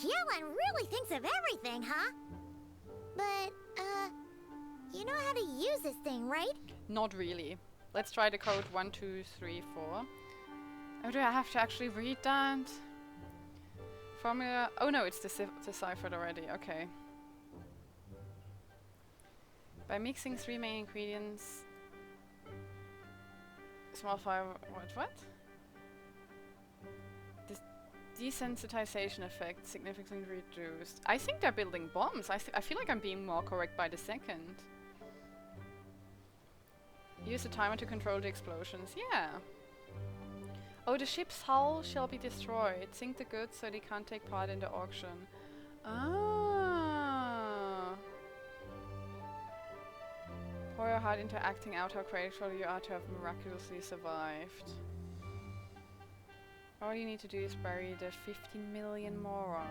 Yellen really thinks of everything, huh? But, you know how to use this thing, right? Not really. Let's try the code 1, 2, 3, 4. Oh, do I have to actually read that? Formula. Oh no, it's deciphered already. Okay. By mixing 3 main ingredients, small fire. What? This desensitization effect significantly reduced. I think they're building bombs. I feel like I'm being more correct by the second. Use the timer to control the explosions. Yeah. Oh, the ship's hull shall be destroyed. Sink the goods so they can't take part in the auction. Ah. Pour your heart into acting out how grateful you are to have miraculously survived. All you need to do is bury the 15 million Mora.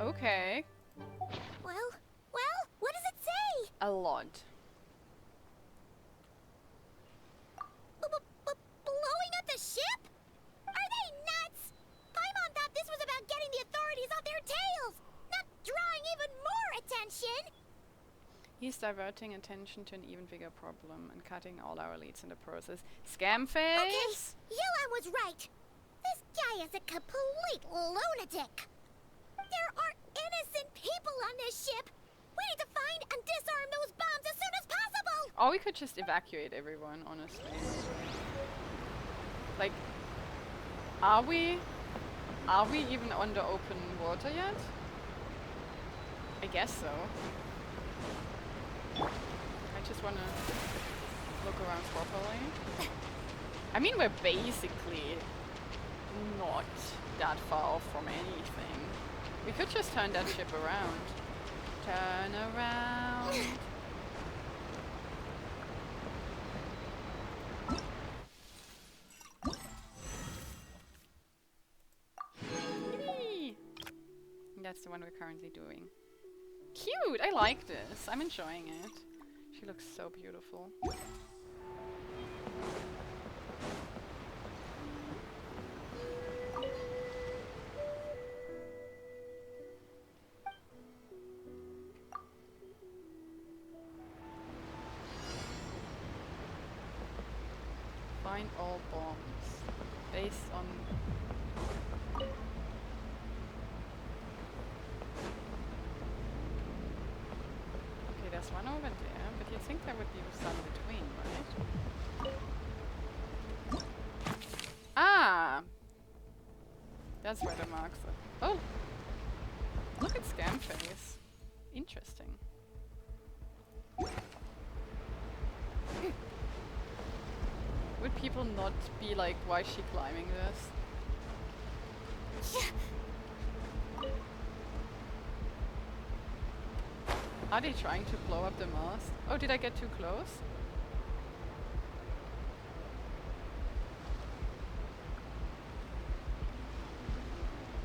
Okay. Well, what does it say? A lot. Blowing up the ship? Are they nuts? Paimon thought this was about getting the authorities off their tails, not drawing even more attention. He's diverting attention to an even bigger problem and cutting all our leads in the process. Scam face? Okay, Yellen was right. This guy is a complete lunatic. There are innocent people on this ship. We need to find and disarm those bombs as soon as possible. Or we could just evacuate everyone, honestly. Like, are we even on the open water yet? I guess so. I just wanna look around properly. I mean, we're basically not that far off from anything. We could just turn that ship around. Turn around. Whee! That's the one we're currently doing. Cute! I like this. I'm enjoying it. She looks so beautiful. Find all bombs. Based on... Okay, there's one over there, but you'd think there would be some between, right? Ah! That's where the marks are. Oh! Look at Scam Face. Interesting. Would people not be like, why is she climbing this? Are they trying to blow up the mast? Oh, did I get too close?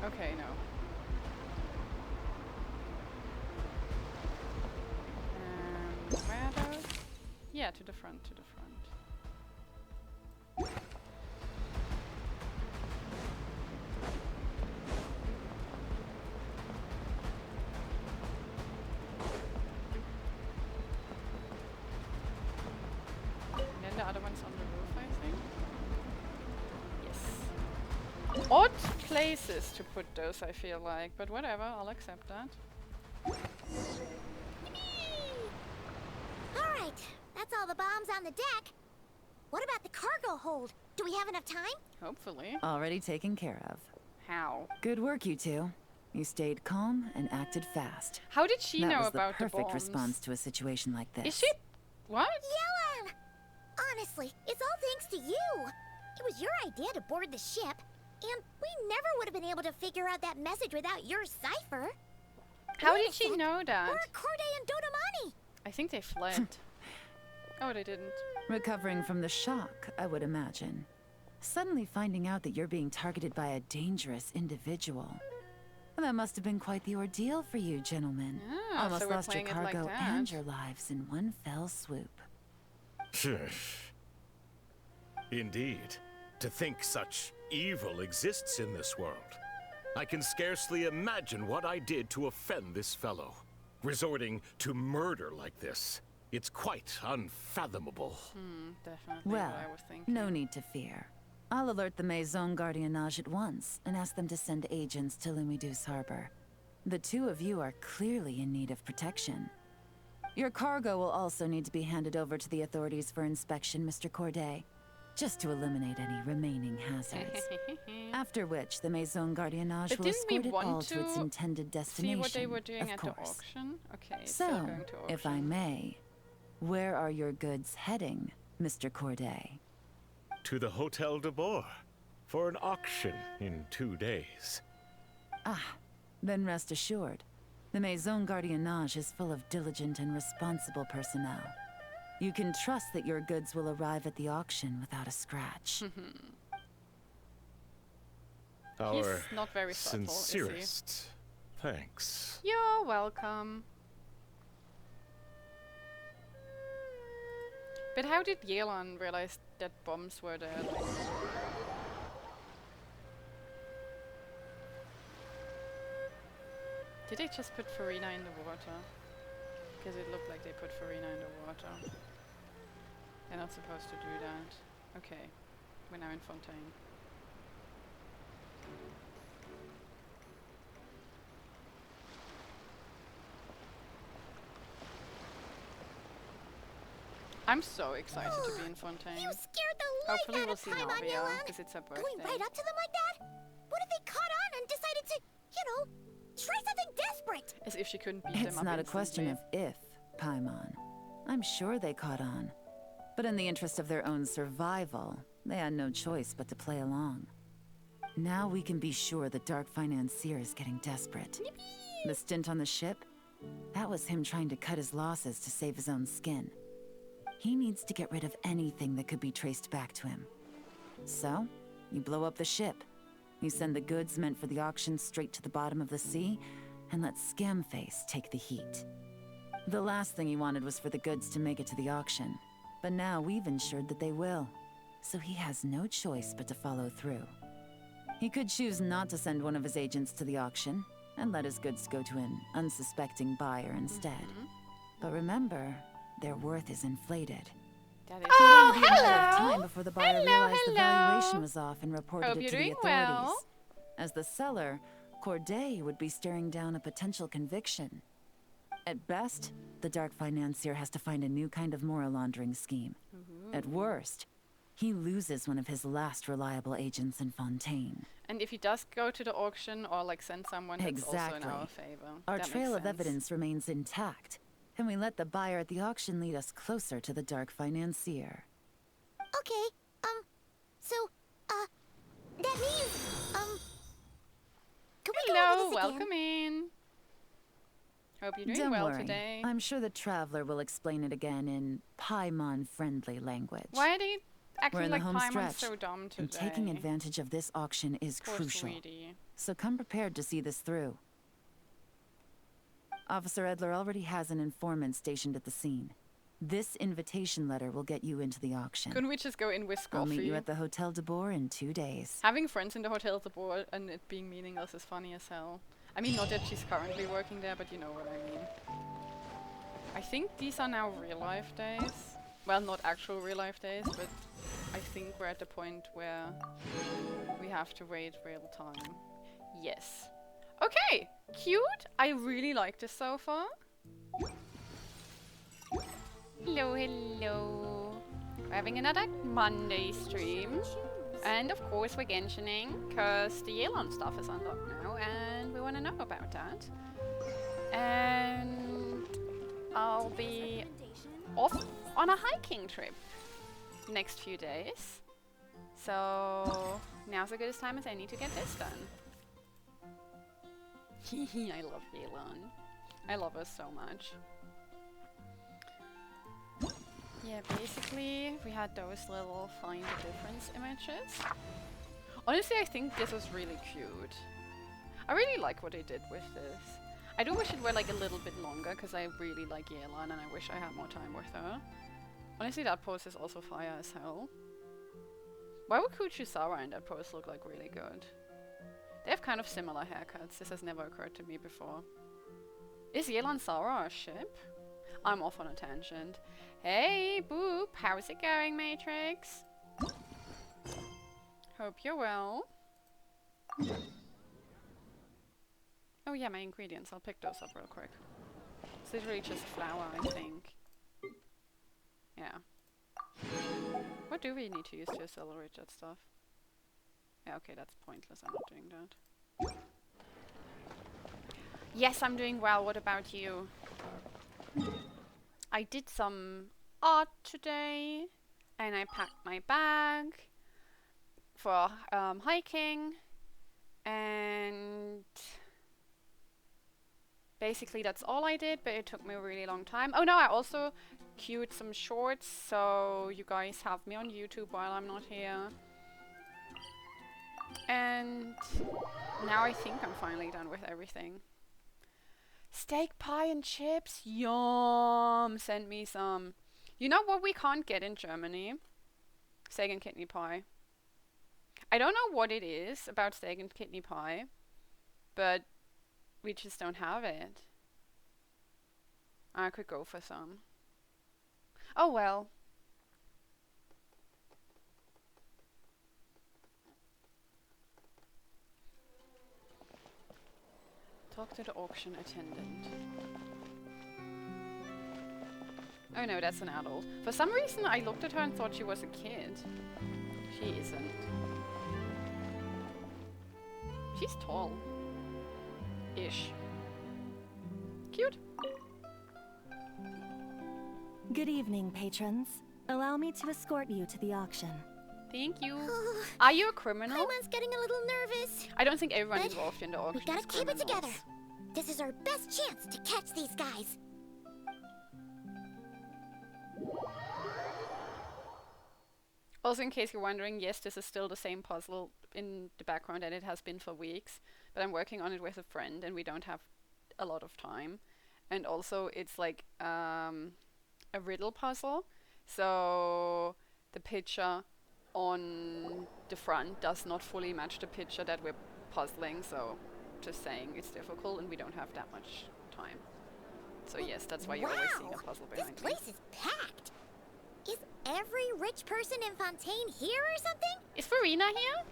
Okay, no. Where are those? Yeah, to the front, to the front. And then the other one's on the roof, I think. Yes. Odd places to put those, I feel like, but whatever, I'll accept that. Alright, that's all the bombs on the deck. What about the cargo hold? Do we have enough time? Hopefully. Already taken care of. How? Good work, you two. You stayed calm and acted fast. How did she that know was about the the perfect bombs? response to a situation like this. Is she? What? Yellen! Honestly, it's all thanks to you. It was your idea to board the ship, and we never would have been able to figure out that message without your cipher. How Wait did a she sec. know that? Where are Corday and Dodamani? I think they fled. Oh, they didn't. Recovering from the shock, I would imagine. Suddenly finding out that you're being targeted by a dangerous individual. That must have been quite the ordeal for you, gentlemen. Ah, Almost so we're lost your playing it like cargo that. and your lives in one fell swoop. Indeed. To think such evil exists in this world. I can scarcely imagine what I did to offend this fellow. Resorting to murder like this. It's quite unfathomable. Definitely Well, what I was thinking. no need to fear. I'll alert the Maison Gardiennage at once and ask them to send agents to Lumidus Harbor. The two of you are clearly in need of protection. Your cargo will also need to be handed over to the authorities for inspection, Mr. Corday, just to eliminate any remaining hazards. After which, the Maison Gardiennage But will didn't we escort it want all to its to intended See destination, what they were doing of at course. the auction? Okay, So, going to auction. if I may, where are your goods heading, Mr. Corday? To the Hotel de Boer. For an auction in 2 days. Then rest assured, the Maison Gardiennage is full of diligent and responsible personnel. You can trust that your goods will arrive at the auction without a scratch. Our not very subtle, is he? sincerest thanks. You're welcome. But how did Yelan realize that bombs were there? Like, did they just put Farina in the water? Because it looked like they put Farina in the water. They're not supposed to do that. Okay, we're now in Fontaine. I'm so excited to be in Fontaine. You scared the life Hopefully out we'll of see Paimon, Navia, Yelan. because it's her birthday. Going right up to them like that? What if they caught on and decided to, try something desperate? As if she couldn't beat them It's up not a question instantly. of if, Paimon. I'm sure they caught on. But in the interest of their own survival, they had no choice but to play along. Now we can be sure the Dark Financier is getting desperate. The stint on the ship? That was him trying to cut his losses to save his own skin. He needs to get rid of anything that could be traced back to him. So, you blow up the ship. You send the goods meant for the auction straight to the bottom of the sea, and let Scamface take the heat. The last thing he wanted was for the goods to make it to the auction, but now we've ensured that they will, so he has no choice but to follow through. He could choose not to send one of his agents to the auction, and let his goods go to an unsuspecting buyer instead. But remember, their worth is inflated. That is It would be a matter of time before the buyer realized the hello. valuation was off and reported Hope it you're to the doing authorities. well. As the seller, Corday would be staring down a potential conviction. At best, the Dark Financier has to find a new kind of moral laundering scheme. At worst, he loses one of his last reliable agents in Fontaine. And if he does go to the auction or like send someone, that's also in our favor. Our That trail makes of sense. evidence remains intact, and we let the buyer at the auction lead us closer to the Dark Financier. Okay, so, that means, can we go over Hello, this welcome again? in. Hope you're doing Don't well worry, today. I'm sure the Traveler will explain it again in Paimon-friendly language. Why are they We're acting in the like home Paimon's stretch, so dumb today? and taking advantage of this auction is Poor crucial. sweetie. So come prepared to see this through. Officer Edler already has an informant stationed at the scene. This invitation letter will get you into the auction. Couldn't we just go in with I'll meet coffee? you at the Hotel de Boer in 2 days. Having friends in the hotel at the board and it being meaningless is funny as hell. I mean, not that she's currently working there, but you know what I mean. I think these are now real life days. Well, not actual real life days, but I think we're at the point where we have to wait real time. Yes. Okay, cute. I really like this so far. Hello, hello. We're having another Monday stream. And of course we're Genshining, because the Yelan stuff is unlocked now, and we want to know about that. And I'll be off on a hiking trip next few days. So now's as good a time as any to get this done. I love Yelan. I love her so much. Yeah, basically, we had those little find the difference images. Honestly, I think this was really cute. I really like what they did with this. I do wish it were like a little bit longer, because I really like Yelan and I wish I had more time with her. Honestly, that pose is also fire as hell. Why would Kuchisara in that pose look like really good? They have kind of similar haircuts. This has never occurred to me before. Is Yelan Sara a ship? I'm off on a tangent. Hey, Boop! How's it going, Matrix? Hope you're well. Oh yeah, my ingredients. I'll pick those up real quick. It's literally just flour, I think. Yeah. What do we need to use to accelerate that stuff? Yeah, okay, that's pointless. I'm not doing that. Yes, I'm doing well. What about you? I did some art today, and I packed my bag for hiking, and basically that's all I did, but it took me a really long time. Oh no, I also queued some shorts, so you guys have me on YouTube while I'm not here. And now I think I'm finally done with everything. Steak pie and chips? Yum! Send me some. You know what we can't get in Germany? Steak and kidney pie. I don't know what it is about steak and kidney pie, but we just don't have it. I could go for some. Oh well. Talk to the auction attendant. Oh no, that's an adult. For some reason I looked at her and thought she was a kid. She isn't. She's tall. Ish. Cute. Good evening, patrons. Allow me to escort you to the auction. Thank you. Are you a criminal? Paimon's getting a little nervous. I don't think everyone But involved in the auction we gotta is keep it criminals. together. This is our best chance to catch these guys. Also, in case you're wondering, yes, this is still the same puzzle in the background and it has been for weeks. But I'm working on it with a friend and we don't have a lot of time. And also, it's like a riddle puzzle. So the picture on the front does not fully match the picture that we're puzzling. So just saying, it's difficult and we don't have that much time. So yes, that's why you're always seeing a puzzle behind This me. place is packed. Is every rich person in Fontaine here or something? Is Farina here?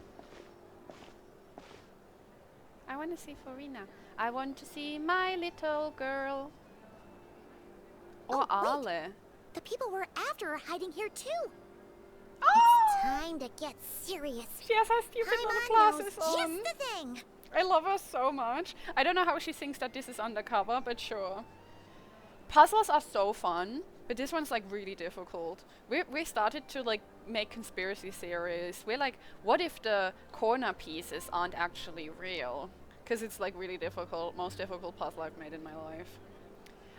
I want to see Farina. I want to see my little girl. Or Oh, wait. Ale. The people we're after are hiding here too. Oh! It's time to get serious. She has her stupid little Paimon knows glasses on. just the thing. I love her so much. I don't know how she thinks that this is undercover, but sure. Puzzles are so fun, but this one's like really difficult. We started to like make conspiracy theories. We're like, what if the corner pieces aren't actually real? Because it's like really difficult, most difficult puzzle I've made in my life.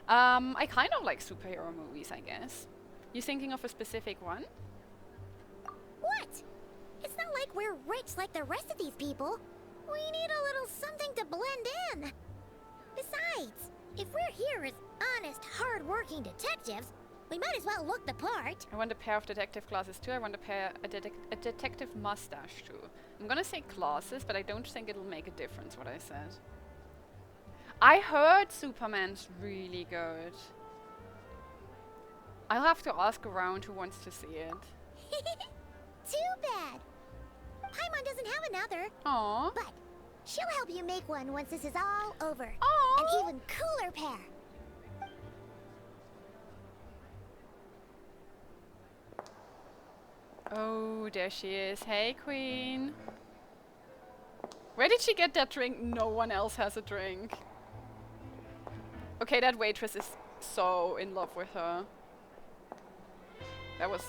I kind of like superhero movies, I guess. You thinking of a specific one? What? It's not like we're rich like the rest of these people. We need a little something to blend in. Besides, if we're here as honest, hard-working detectives, we might as well look the part. I want a pair of detective glasses too. I want a detective mustache too. I'm gonna say glasses, but I don't think it'll make a difference what I said. I heard Superman's really good. I'll have to ask around who wants to see it. Too bad. Paimon doesn't have another, Aww. but she'll help you make one once this is all over. Aww. An even cooler pair. Oh, there she is. Hey, Queen. Where did she get that drink? No one else has a drink. Okay, that waitress is so in love with her. That was...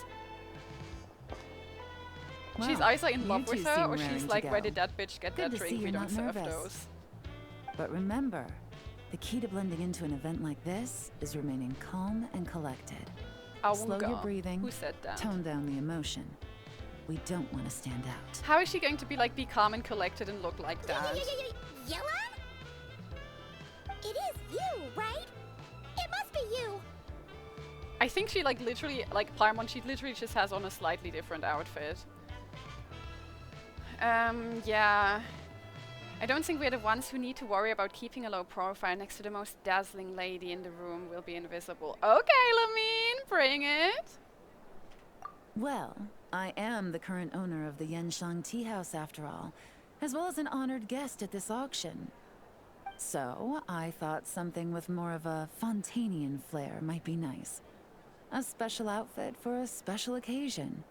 She's Wow, either in you love two with her seem or she's raring to like, where go. did that bitch get Good that to see drink? We you're don't not serve nervous. those. But remember, the key to blending into an event like this is remaining calm and collected. Slow your Aunga. breathing, Who said that? tone down the emotion. We don't want to stand out. How is she going to be like, be calm and collected and look like that? Yellow? It is you, right? It must be you. I think she like literally, like Paimon, she literally just has on a slightly different outfit. Yeah. I don't think we're the ones who need to worry about keeping a low profile next to the most dazzling lady in the room. Will be invisible. Okay, Lamine, bring it. Well, I am the current owner of the Yenshang Tea House after all, as well as an honored guest at this auction. So, I thought something with more of a Fontanian flair might be nice. A special outfit for a special occasion.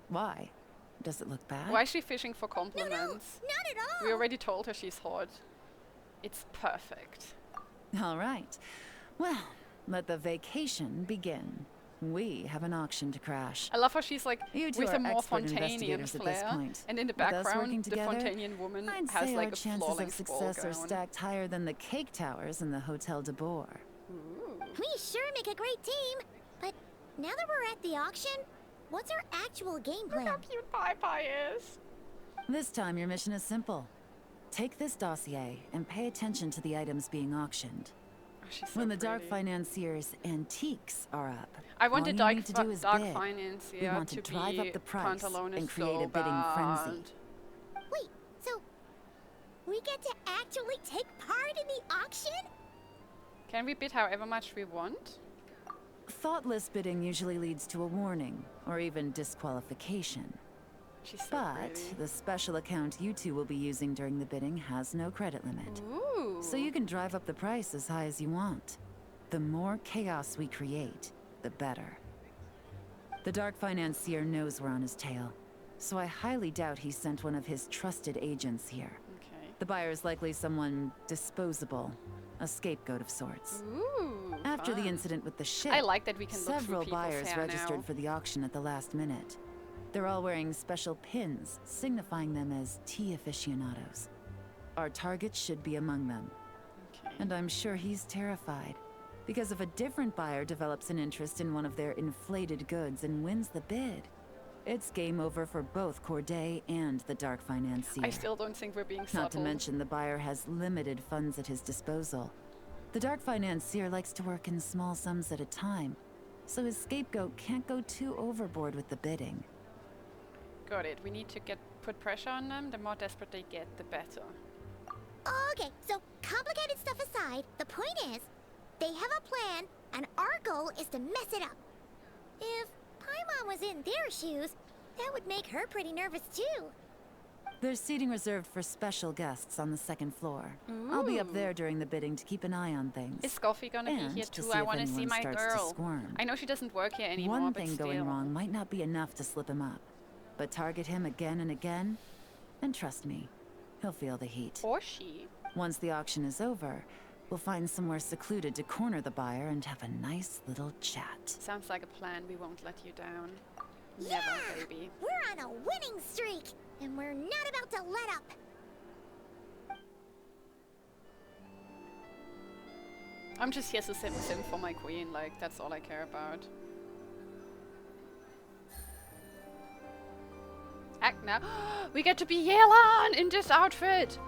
Why? Does it look bad? Why is she fishing for compliments? No, not at all. We already told her she's hot. It's perfect. All right. Well, let the vacation begin. We have an auction to crash. I love how she's like You two with are a more expert Fontanian investigators at this flair, point. and in the With us background, working the together, Fontanian woman I'd has say like our a chances of flawless ball success are gown. stacked higher than the cake towers in the Hotel de Boer. Ooh. We sure make a great team. But now that we're at the auction, what's our actual game Look plan? how cute Pai Pai is. This time your mission is simple. Take this dossier and pay attention to the items being auctioned. Oh, she's so When the Dark pretty. Financier's antiques are up, I want all the you dark, need to do is dark bid. financier We want to drive be up the price Pantalones and create so a bidding frenzy. bad. Wait, so we get to actually take part in the auction? Can we bid however much we want? Thoughtless bidding usually leads to a warning, or even disqualification. She's so But pretty. the special account you two will be using during the bidding has no credit limit. Ooh. So you can drive up the price as high as you want. The more chaos we create, the better. The Dark Financier knows we're on his tail, so I highly doubt he sent one of his trusted agents here. Okay. The buyer is likely someone disposable, a scapegoat of sorts. Ooh. After the fun. incident with the ship, I like that we can look through several people's buyers hair registered now. for the auction at the last minute. They're all wearing special pins, signifying them as tea aficionados. Our target should be among them. Okay. And I'm sure he's terrified. Because if a different buyer develops an interest in one of their inflated goods and wins the bid, it's game over for both Corday and the Dark Financier. I still don't think we're being subtle. Not to mention the buyer has limited funds at his disposal. The Dark Financier likes to work in small sums at a time, so his scapegoat can't go too overboard with the bidding. Got it. We need to put pressure on them. The more desperate they get, the better. Okay, so complicated stuff aside, the point is, they have a plan, and our goal is to mess it up. If Paimon was in their shoes, that would make her pretty nervous too. There's seating reserved for special guests on the second floor. I'll be up Ooh. there during the bidding to keep an eye on things. Is Scoffy gonna And be here to too? see I if want to see anyone my starts to girl. squirm. I know she doesn't work here anymore, One but thing still. going wrong might not be enough to slip him up. But target him again and again, and trust me, he'll feel the heat. Or she. Once the auction is over, we'll find somewhere secluded to corner the buyer and have a nice little chat. Sounds like a plan. We won't let you down. Yeah! Never, baby. We're on a winning streak, and we're not about to let up. I'm just here to sim for my queen. Like, that's all I care about. Act now. We get to be Yelan in this outfit!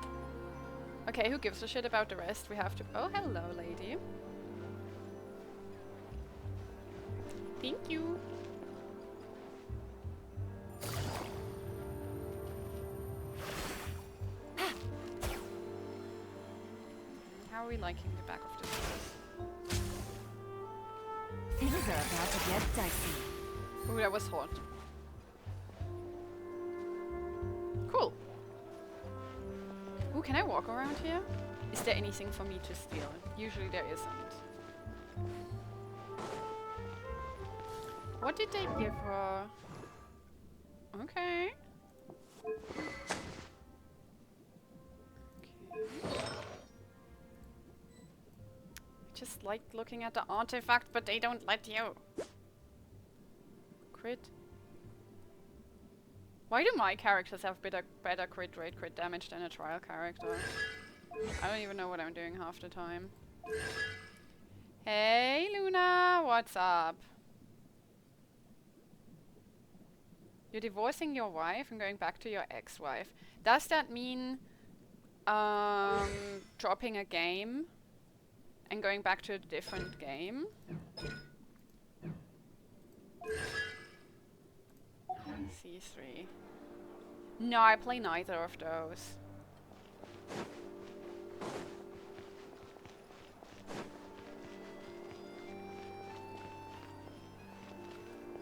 Okay, who gives a shit about the rest? We have to... Oh, hello, lady. Thank you. How are we liking the back of this dress? Things are about to get dicey. Ooh, that was hot. Cool. Ooh, can I walk around here? Is there anything for me to steal? Usually there isn't. What did they give her? Okay. Just like looking at the artifact, but they don't let you. Crit. Why do my characters have better crit rate, crit damage than a trial character? I don't even know what I'm doing half the time. Hey Luna, what's up? You're divorcing your wife and going back to your ex-wife. Does that mean Dropping a game and going back to a different game. C3. No, I play neither of those.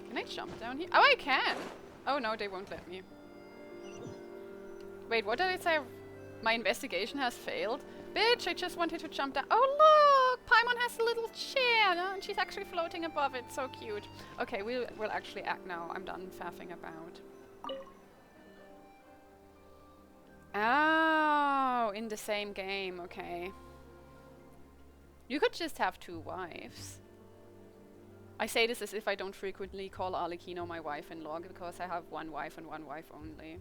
Can I jump down here? Oh, I can! Oh no, they won't let me. Wait, what did I say? My investigation has failed? Bitch, I just wanted to jump down. Oh look! Paimon has a little chair, and she's actually floating above it. So cute. Okay, we'll actually act now. I'm done faffing about. Oh, in the same game, okay. You could just have 2 wives. I say this as if I don't frequently call Arlecchino my wife-in-law, because I have 1 wife and 1 wife only.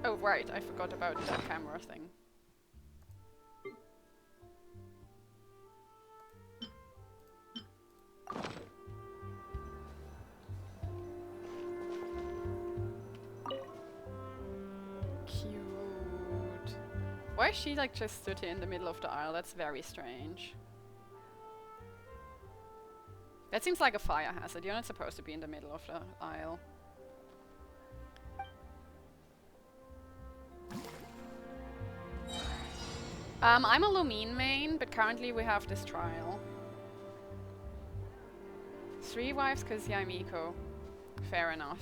Oh right, I forgot about the camera thing. Cute. Why is she like just stood here in the middle of the aisle? That's very strange. That seems like a fire hazard. You're not supposed to be in the middle of the aisle. I'm a Lumine main, but currently we have this trial. 3 wives, cause yeah, I'm eco. Fair enough.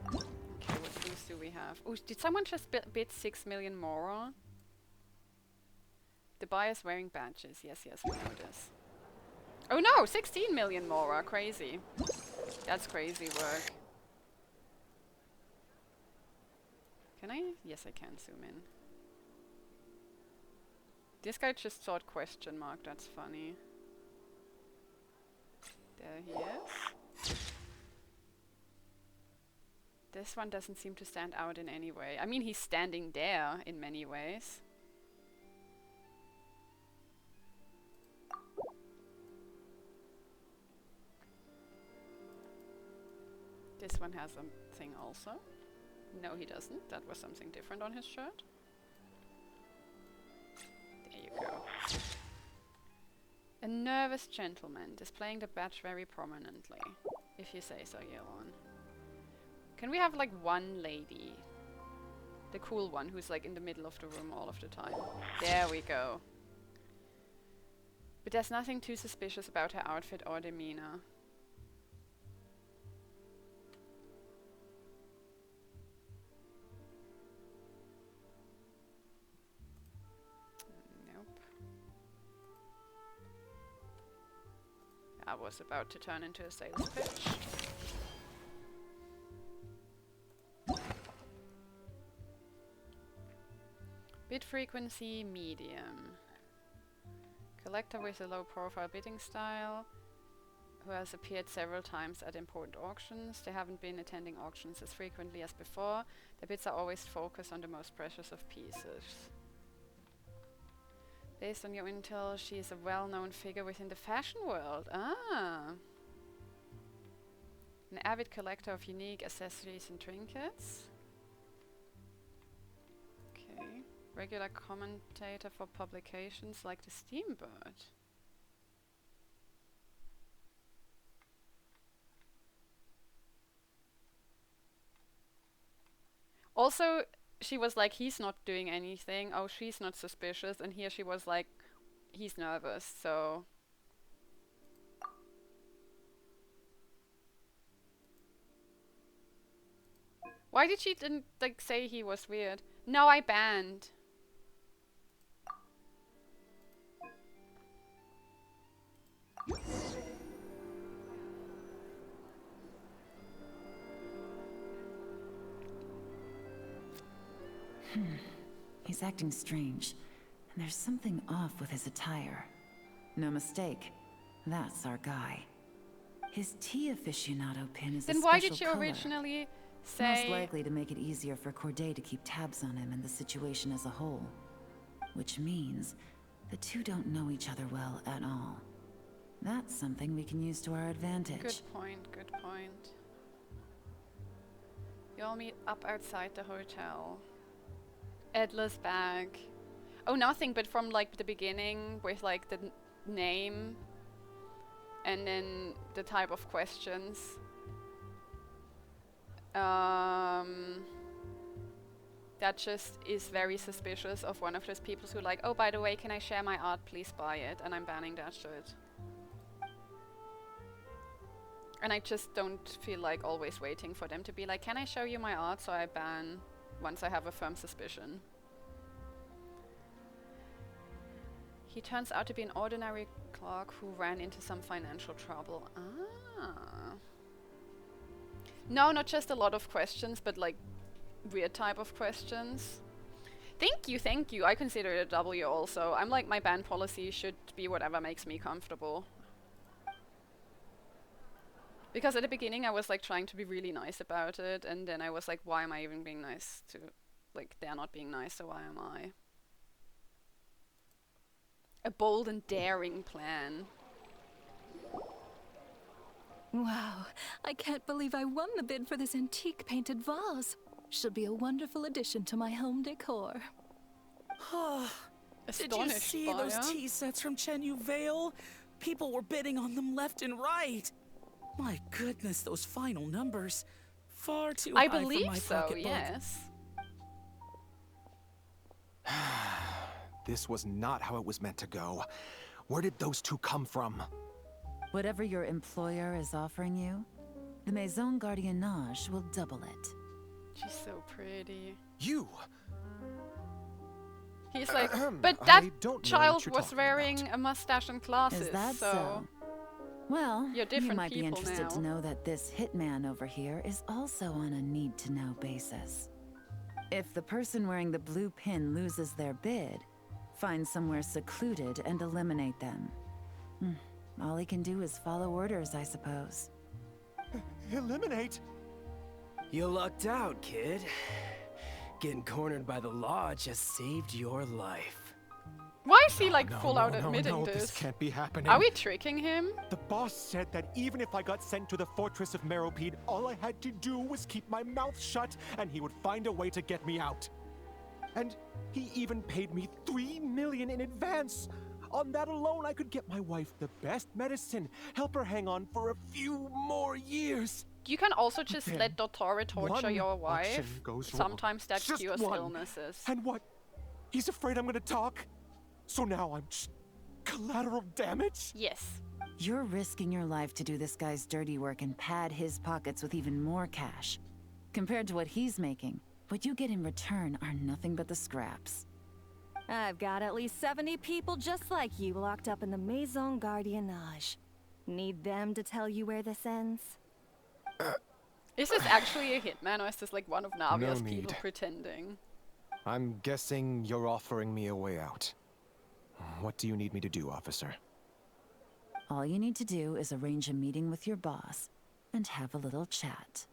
Okay, what clues do we have? Oh, did someone just bid 6 million more? The buyer's wearing badges. Yes, yes, we know this. Oh no, 16 million more. Crazy. That's crazy work. Can I? Yes, I can zoom in. This guy just thought question mark. That's funny. There he is. This one doesn't seem to stand out in any way. I mean, he's standing there in many ways. This one has a thing also. No, he doesn't. That was something different on his shirt. There you go. A nervous gentleman displaying the badge very prominently. If you say so, Yelon. Can we have like one lady? The cool one who's like in the middle of the room all of the time. There we go. But there's nothing too suspicious about her outfit or demeanor. I was about to turn into a sales pitch. Bid frequency medium. Collector with a low profile bidding style who has appeared several times at important auctions. They haven't been attending auctions as frequently as before. Their bids are always focused on the most precious of pieces. Based on your intel, she is a well-known figure within the fashion world. Ah! An avid collector of unique accessories and trinkets. Okay. Regular commentator for publications like the Steambird. Also, she was like, he's not doing anything. Oh, she's not suspicious. And here she was like, he's nervous, so... Why did she didn't like say he was weird? No, I banned. He's acting strange, and there's something off with his attire. No mistake, that's our guy. His tea aficionado pin is a Then special why did you color. originally say... Most likely to make it easier for Corday to keep tabs on him and the situation as a whole. Which means the two don't know each other well at all. That's something we can use to our advantage. Good point, good point. You all meet up outside the hotel. Edler's bag. Oh, nothing but from like the beginning with like the name and then the type of questions. That just is very suspicious of one of those people who like, oh, by the way, can I share my art? Please buy it. And I'm banning that shit. And I just don't feel like always waiting for them to be like, can I show you my art? So I ban once I have a firm suspicion. He turns out to be an ordinary clerk who ran into some financial trouble. Ah. No, not just a lot of questions, but like weird type of questions. Thank you. I consider it a W also. I'm like, my ban policy should be whatever makes me comfortable. Because at the beginning I was like trying to be really nice about it, and then I was like, why am I even being nice to, like, they're not being nice, so why am I? A bold and daring plan. Wow, I can't believe I won the bid for this antique painted vase. Should be a wonderful addition to my home decor. Did you see those tea sets from Chenyu Vale? People were bidding on them left and right. My goodness, those final numbers. Far too high for my pocketbook. I believe so, yes. This was not how it was meant to go. Where did those two come from? Whatever your employer is offering you, the Maison Gardiennage will double it. She's so pretty. You! He's like, but that child was talking wearing about. a mustache and glasses, Is that so... so? Well, You're different you might be people interested now. to know that this hitman over here is also on a need-to-know basis. If the person wearing the blue pin loses their bid, find somewhere secluded and eliminate them. All he can do is follow orders, I suppose. Eliminate? You lucked out, kid. Getting cornered by the law just saved your life. Why is he like full out admitting this this? can't be happening. Are we tricking him? The boss said that even if I got sent to the fortress of Meropide, all I had to do was keep my mouth shut and he would find a way to get me out. And he even paid me 3 million in advance. On that alone, I could get my wife the best medicine, help her hang on for a few more years. You can also just Then let Dottore torture one your wife. action goes wrong. Sometimes that Just cures one. illnesses. And what? He's afraid I'm gonna talk? So now I'm just collateral damage? Yes. You're risking your life to do this guy's dirty work and pad his pockets with even more cash. Compared to what he's making, what you get in return are nothing but the scraps. I've got at least 70 people just like you locked up in the Maison Gardiennage. Need them to tell you where this ends? Is this actually a hitman, or is this like one of Navia's No people need. pretending? I'm guessing you're offering me a way out. What do you need me to do, officer? All you need to do is arrange a meeting with your boss and have a little chat.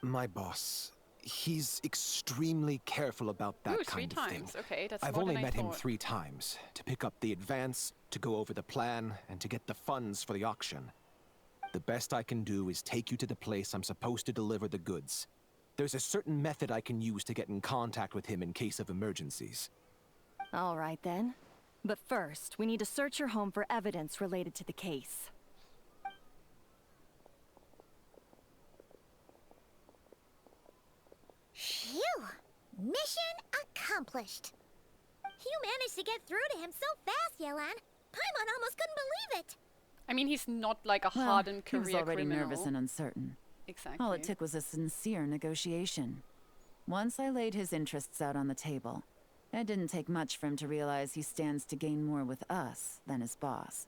My boss, he's extremely careful about that Ooh, kind 3 of thing. times. Okay, that's I've more only than I met him thought. 3 times, to pick up the advance, to go over the plan, and to get the funds for the auction. The best I can do is take you to the place I'm supposed to deliver the goods. There's a certain method I can use to get in contact with him in case of emergencies. All right then. But first, we need to search your home for evidence related to the case. Phew! Mission accomplished. You managed to get through to him so fast, Yelan. Paimon almost couldn't believe it. I mean, he's not like a Well, hardened he was career already criminal. nervous and uncertain. Exactly. All it took was a sincere negotiation. Once I laid his interests out on the table, it didn't take much for him to realize he stands to gain more with us than his boss.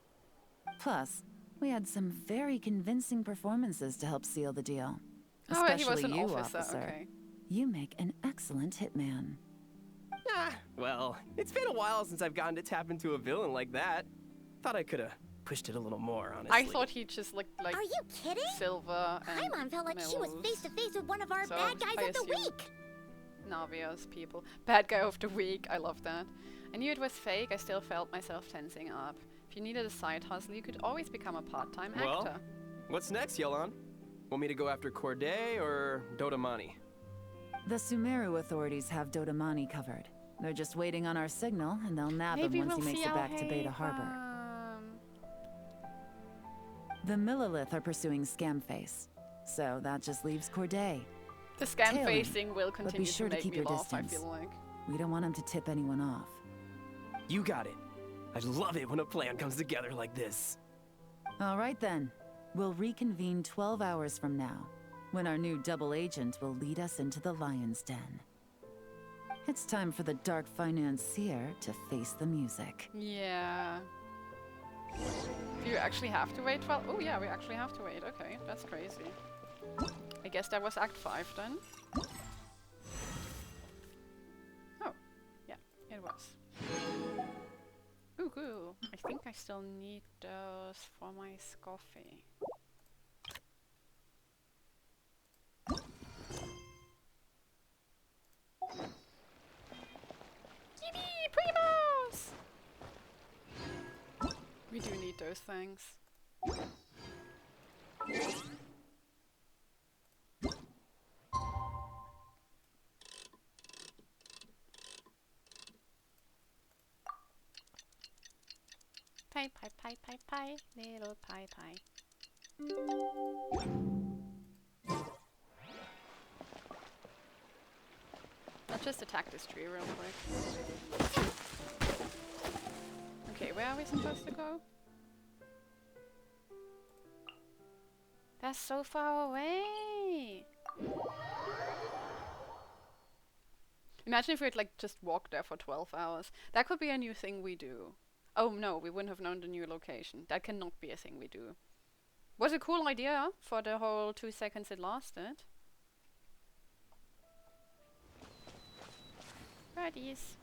Plus, we had some very convincing performances to help seal the deal. Oh, he was Especially an you, officer, okay. You make an excellent hitman. Well, it's been a while since I've gotten to tap into a villain like that. Thought I could have pushed it a little more, honestly. I thought he just looked like Are you kidding? Silver and Paimon felt like she was Melrose. face to face with one of our So, bad guys I of the assumed week. Navia's people. Bad guy of the week. I love that. I knew it was fake. I still felt myself tensing up. If you needed a side hustle, you could always become a part-time Well, actor. what's next, Yelan? Want me to go after Corday or Dodamani? The Sumeru authorities have Dodamani covered. They're just waiting on our signal, and they'll nab him once he makes it back to Beta Harbor. The Millilith are pursuing Scamface, so that just leaves Corday. The scam facing will continue be sure to make keep me your laugh, distance. I feel like. We don't want him to tip anyone off. You got it. I love it when a plan comes together like this. All right then. We'll reconvene 12 hours from now, when our new double agent will lead us into the Lion's Den. It's time for the dark financier to face the music. Yeah. Do you actually have to wait 12? Oh yeah, we actually have to wait. Okay, that's crazy. I guess that was Act 5 then. Oh, yeah, it was. Ooh, cool. I think I still need those for my Scoffy. Yippee! Primos! We do need those things. Pie, pie, pie, pie, pie, little pie, pie. Let's just attack this tree real quick. Okay, where are we supposed to go? That's so far away! Imagine if we'd like just walked there for 12 hours. That could be a new thing we do. Oh no, we wouldn't have known the new location. That cannot be a thing we do. Was a cool idea for the whole 2 seconds it lasted. Birdies.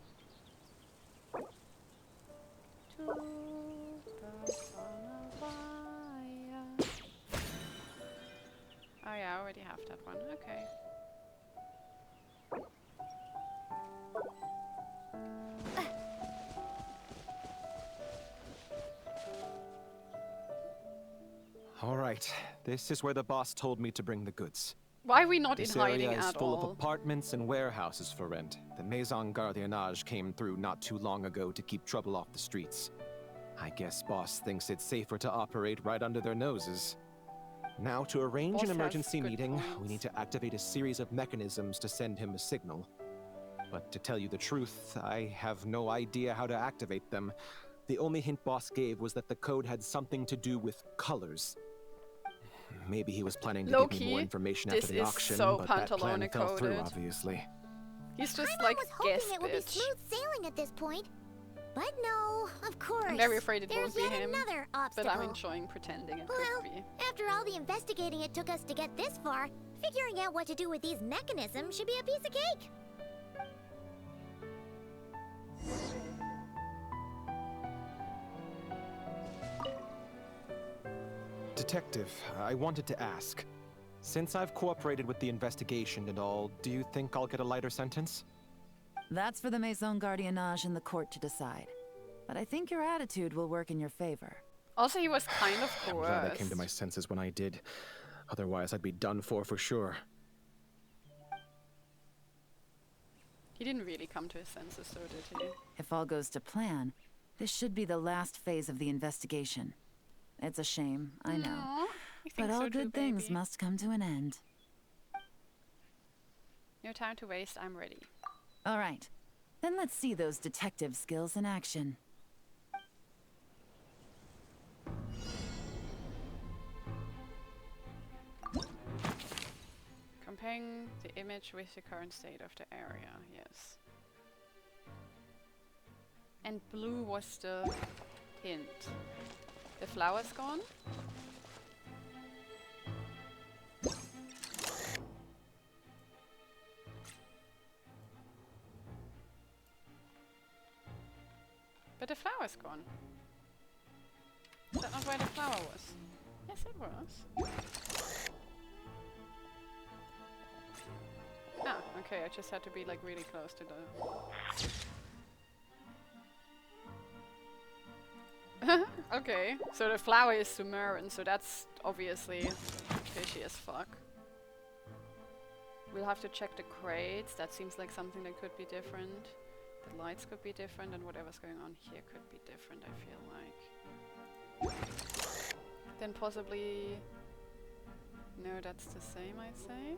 To the Sonavaya. Oh yeah, I already have that one. Okay. All right, this is where the boss told me to bring the goods. Why are we not in This hiding area is at full all? of apartments and warehouses for rent. The Maison Gardiennage came through not too long ago to keep trouble off the streets. I guess boss thinks it's safer to operate right under their noses. Now, to arrange Boss an has emergency good meeting, we points. need to activate a series of mechanisms to send him a signal. But to tell you the truth, I have no idea how to activate them. The only hint boss gave was that the code had something to do with colors. Maybe he was planning to give me more Low-key, information this after the is auction, so but that plan Pantalone fell through, coded. obviously. He's just Paimon like was hoping guess it would be bitch. smooth sailing at this point. But no, of course. I'm very afraid it There's won't be yet him, another but obstacle. I'm enjoying pretending it Well, could be. after all the investigating it took us to get this far, figuring out what to do with these mechanisms should be a piece of cake. Detective, I wanted to ask. Since I've cooperated with the investigation and all, do you think I'll get a lighter sentence? That's for the Maison Gardiennage and the court to decide. But I think your attitude will work in your favor. Also, he was kind of I'm glad I came to my coerced. senses when I did. Otherwise, I'd be done for sure. He didn't really come to his senses, so did he? If all goes to plan, this should be the last phase of the investigation. It's a shame, I know. Aw, I think But all so too, good things baby. must come to an end. No time to waste, I'm ready. All right. Then let's see those detective skills in action. Comparing the image with the current state of the area, yes. And blue was the hint. The flower's gone? But the flower's gone. Is that not where the flower was? Yes, it was. Ah, okay, I just had to be like really close to the... Okay, so the flower is Sumerian, so that's obviously fishy as fuck. We'll have to check the crates. That seems like something that could be different. The lights could be different, and whatever's going on here could be different, I feel like. Then possibly... No, that's the same, I'd say.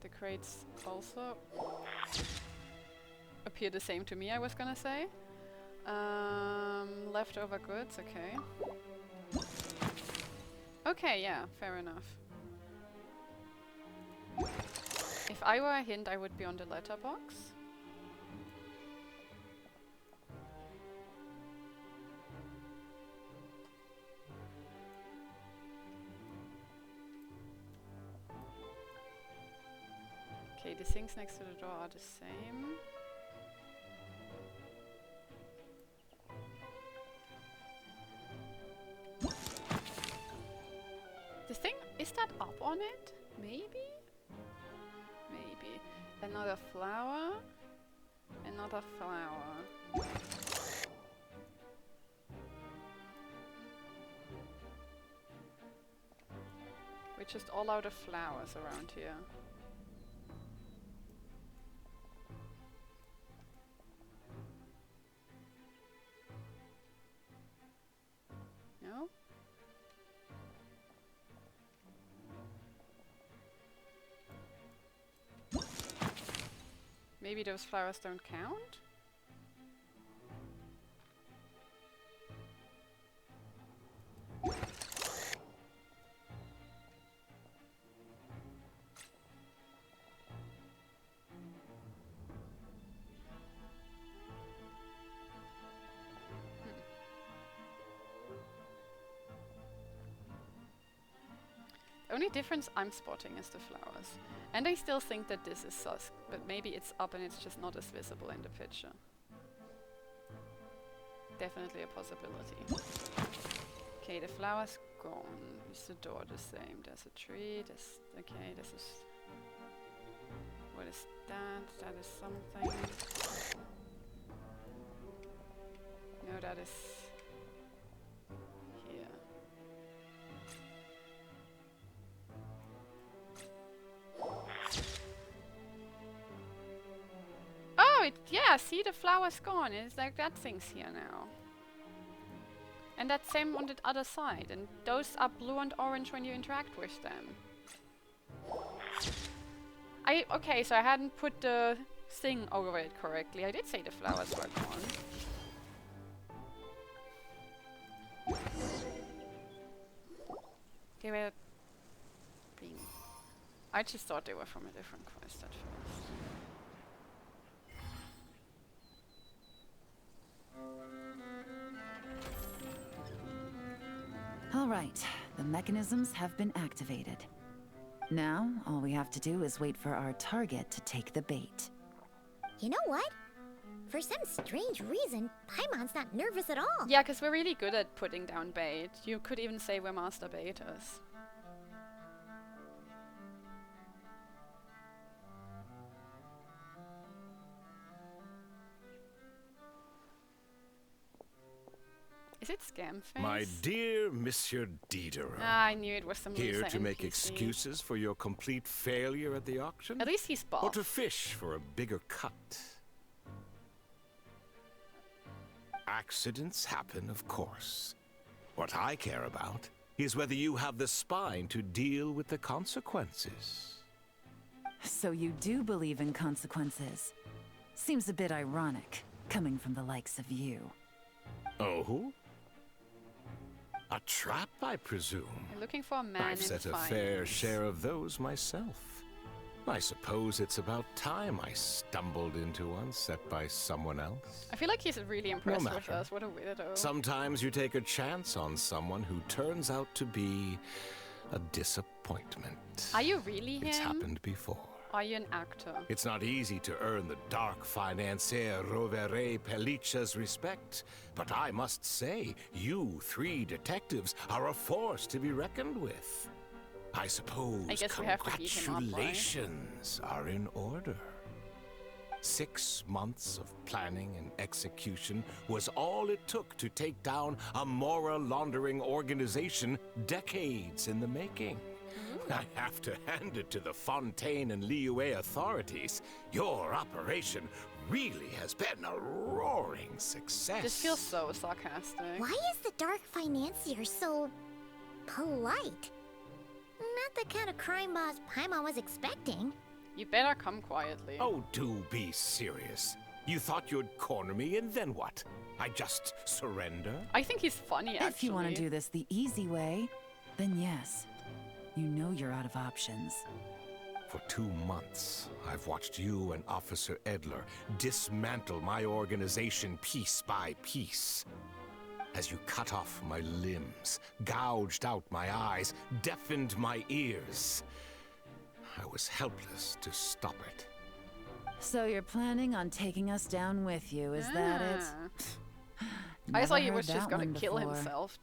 The crates also appear the same to me, I was gonna say. Leftover goods, okay. Okay, yeah, fair enough. If I were a hint, I would be on the letterbox. Okay, the things next to the door are the same. The thing, is that up on it? Maybe? Maybe. Another flower. Another flower. We're just all out of flowers around here. No? Maybe those flowers don't count? The only difference I'm spotting is the flowers. And I still think that this is sus, but maybe it's up and it's just not as visible in the picture. Definitely a possibility. Okay, the flower's gone. Is the door the same? There's a tree, this, okay, this is... What is that? That is something. No, that is... here. Oh, yeah, see, the flower's gone. It's like that thing's here now. And that same on the other side. And those are blue and orange when you interact with them. Okay, so I hadn't put the thing over it correctly. I did say the flowers were gone. They were being... I just thought they were from a different quest at first. All right, the mechanisms have been activated. Now, all we have to do is wait for our target to take the bait. You know what? For some strange reason, Paimon's not nervous at all. Yeah, because we're really good at putting down bait. You could even say we're master baiters. Is it scam face? My dear Monsieur Diderot. Ah, I knew it was some Here loser to make NPC. excuses for your complete failure at the auction? At least he's buff. Or to fish for a bigger cut? Accidents happen, of course. What I care about is whether you have the spine to deal with the consequences. So you do believe in consequences. Seems a bit ironic, coming from the likes of you. Oh? A trap, I presume. You're looking for a man I've in set a finance. fair share of those myself. I suppose it's about time I stumbled into one set by someone else. I feel like he's really impressed with matter. us. What a weirdo. Sometimes you take a chance on someone who turns out to be a disappointment. Are you really him? It's happened before. Are you an actor? It's not easy to earn the dark financier Rovere Pelliccia's respect, but I must say, you three detectives are a force to be reckoned with. I suppose I guess we have to beat him up, right? congratulations are in order. 6 months of planning and execution was all it took to take down a moral laundering organization decades in the making. I have to hand it to the Fontaine and Liyue authorities. Your operation really has been a roaring success. This feels so sarcastic. Why is the Dark Financier so polite? Not the kind of crime boss Paimon was expecting. You better come quietly. Oh, do be serious. You thought you'd corner me, and then what? I just surrender? I think he's funny, actually. If you want to do this the easy way, then yes. You know you're out of options. For 2 months, I've watched you and Officer Edler dismantle my organization piece by piece. As you cut off my limbs, gouged out my eyes, deafened my ears. I was helpless to stop it. So you're planning on taking us down with you, is that it? I thought he Never was heard just that gonna one kill before. himself.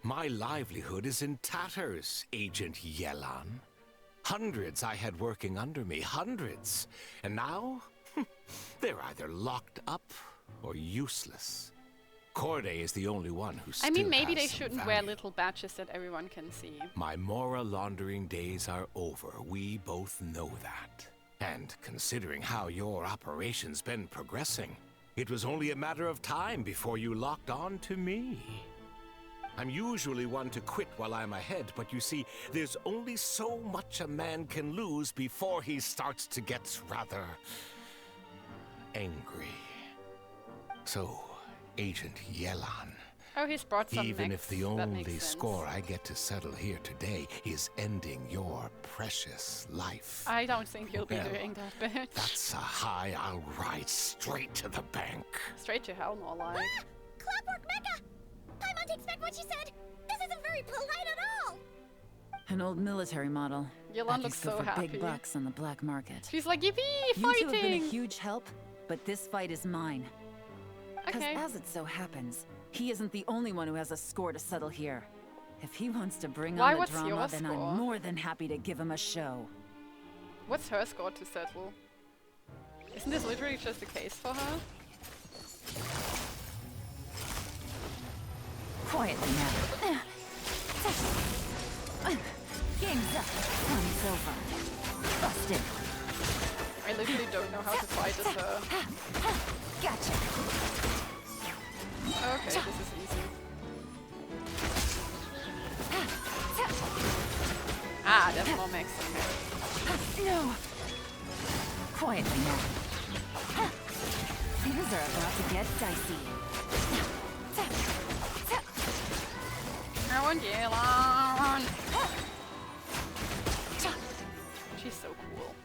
My livelihood is in tatters, Agent Yelan. Hundreds I had working under me, hundreds. And now, they're either locked up or useless. Corday is the only one who still I mean, maybe has they some shouldn't wear value. little badges that everyone can see. My Mora laundering days are over. We both know that. And considering how your operation's been progressing, it was only a matter of time before you locked on to me. I'm usually one to quit while I'm ahead, but you see, there's only so much a man can lose before he starts to get rather angry. So, Agent Yelan, Oh, he's brought some even mechs. if the That only makes sense. score I get to settle here today is ending your precious life, I don't think you'll be Well, doing that, bitch. that's a high I'll ride straight to the bank. Straight to hell, more like. Clockwork Mecha! Paimon takes back what she said! This isn't very polite at all! An old military model. Yelan That looks used to go so for happy. big bucks on the black market. She's like, yippee, You two have been a fighting! huge help, but this fight is mine. Because Okay. as it so happens, he isn't the only one who has a score to settle here. If he wants to bring Why, on the what's drama, your then score? I'm more than happy to give him a show. What's her score to settle? Isn't this literally just a case for her? Quietly now. Game's up. Fun's over. Busted. I literally don't know how to fight as her. Gotcha. Okay, this is easy. Ah, there's more mechs in here. No. Quietly now. Things are about to get dicey. I want Yelan! She's so cool.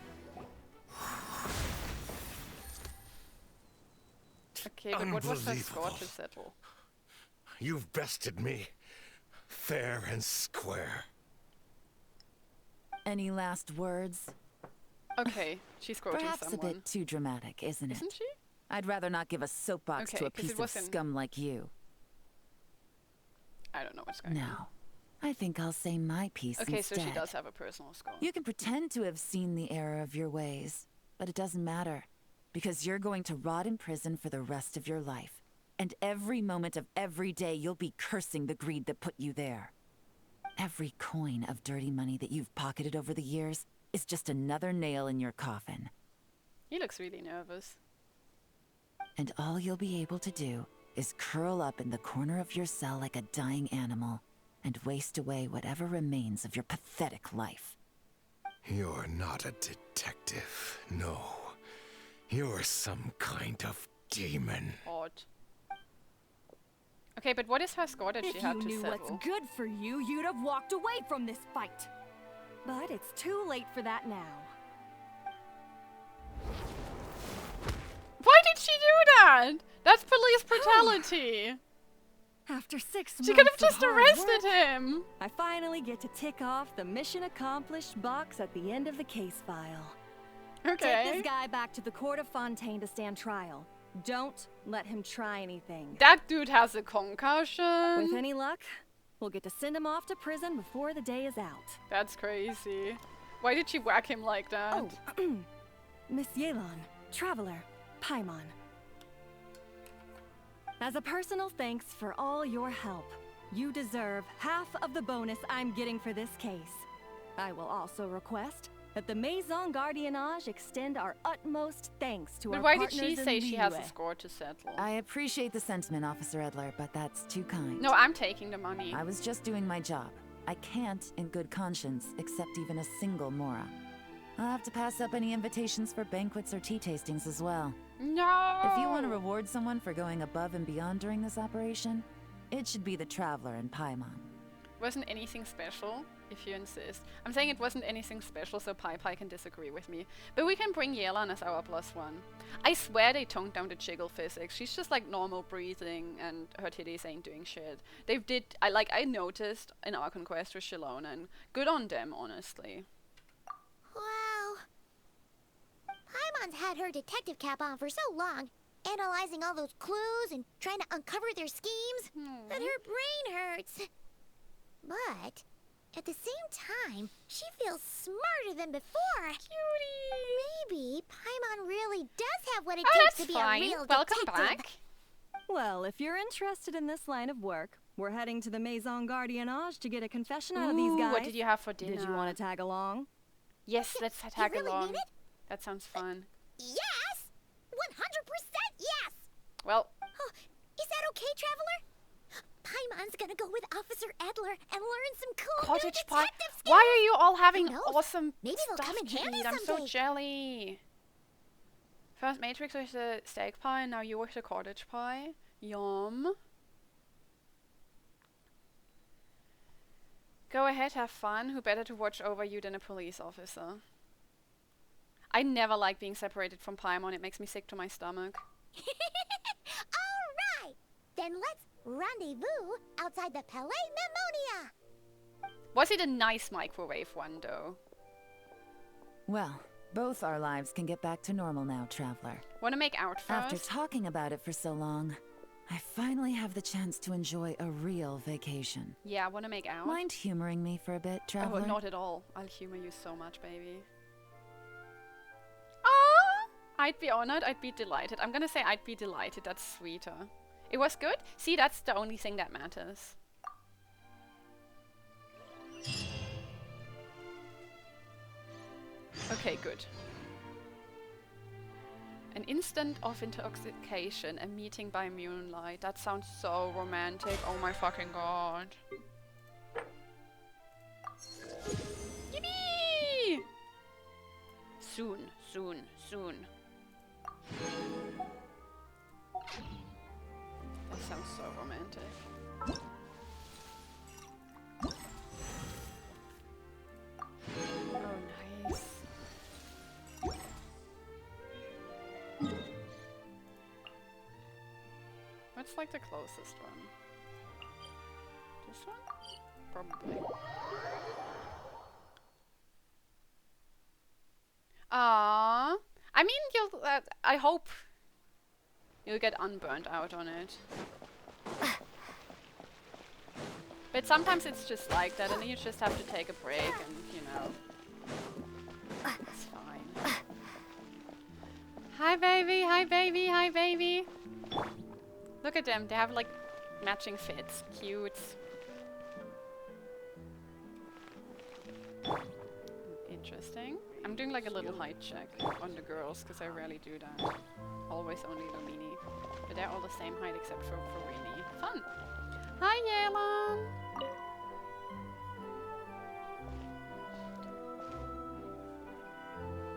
Okay, but what was her score to Unbelievable. settle? You've bested me, fair and square. Any last words? Okay, she's quoting Perhaps someone. a bit too dramatic, isn't it? Isn't she? I'd rather not give a soapbox Okay, to a 'cause it piece of wasn't- scum like you. I don't know what's going on. No. I think I'll say my piece Okay, instead. so she does have a personal score. You can pretend to have seen the error of your ways, but it doesn't matter. Because you're going to rot in prison for the rest of your life. And every moment of every day you'll be cursing the greed that put you there. Every coin of dirty money that you've pocketed over the years is just another nail in your coffin. He looks really nervous. And all you'll be able to do is curl up in the corner of your cell like a dying animal and waste away whatever remains of your pathetic life. You're not a detective, no. You're some kind of demon. Odd. Okay, but what is her score that she If had you to knew settle? what's good for you, you'd have walked away from this fight. But it's too late for that now. Why did she do that? That's police brutality. After 6 months She could have of just hard arrested work, him. I finally get to tick off the mission accomplished box at the end of the case file. Take Okay. this guy back to the court of Fontaine to stand trial. Don't let him try anything. That dude has a concussion. With any luck, we'll get to send him off to prison before the day is out. That's crazy. Why did she whack him like that? Oh, Miss Yelan, Traveler, Paimon. As a personal thanks for all your help, you deserve half of the bonus I'm getting for this case. I will also request that the Maison Gardiennage extend our utmost thanks to But our why did partners she in say she has a Liyue. score to settle? I appreciate the sentiment, Officer Edler, but that's too kind. No, I'm taking the money. I was just doing my job. I can't, in good conscience, accept even a single Mora. I'll have to pass up any invitations for banquets or tea tastings as well. No! If you want to reward someone for going above and beyond during this operation, it should be the Traveler in Paimon. Wasn't anything special, if you insist. I'm saying it wasn't anything special, so Pai can disagree with me. But we can bring Yelan as our +1. I swear they toned down the jiggle physics. She's just like normal breathing, and her titties ain't doing shit. I noticed in our conquest with Shalona, and good on them, honestly. Wow. Paimon's had her detective cap on for so long, analyzing all those clues and trying to uncover their schemes, that her brain hurts. But at the same time, she feels smarter than before. Cutie! Maybe Paimon really does have what it Oh, takes that's to be fine. a real Welcome detective. back. Well, if you're interested in this line of work, we're heading to the Maison Gardiennage to get a confession out of these guys. What did you have for dinner? Did you want to tag along? Yes, let's tag really along. mean it? That sounds fun. Yes! 100% yes! Well, Oh, is that okay, Traveler? Paimon's gonna go with Officer Edler and learn some cool new cottage pie. detective skills. Why are you all having Who knows? awesome Maybe they'll stuff come in to handy eat? I'm so someday. jelly. First Matrix with the steak pie, and now you with the cottage pie. Yum. Go ahead, have fun. Who better to watch over you than a police officer? I never like being separated from Paimon. It makes me sick to my stomach. All right, then let's rendezvous outside the Palais Memonia. Was it a nice microwave one, though? Well, both our lives can get back to normal now, Traveler. Wanna make out first? After talking about it for so long, I finally have the chance to enjoy a real vacation. Yeah, wanna make out? Mind humoring me for a bit, Traveler? Oh, not at all. I'll humor you so much, baby. Oh! I'd be honored. I'd be delighted. I'm gonna say I'd be delighted. That's sweeter. It was good? See, that's the only thing that matters. Okay, good. An instant of intoxication, a meeting by moonlight. That sounds so romantic. Oh my fucking god. Yippee! Soon, soon, soon. That sounds so romantic. Oh, nice. What's like the closest one? This one? Probably. Ah, I mean, you'll. I hope you'll get unburnt out on it. But sometimes it's just like that, and then you just have to take a break, and you know, it's fine. Hi, baby. Hi, baby. Hi, baby. Look at them. They have like matching fits. Cute. Interesting. I'm doing like a little height check on the girls because I rarely do that. Always only Lumini. But they're all the same height except for Rini. Fun. Hi, Yelan.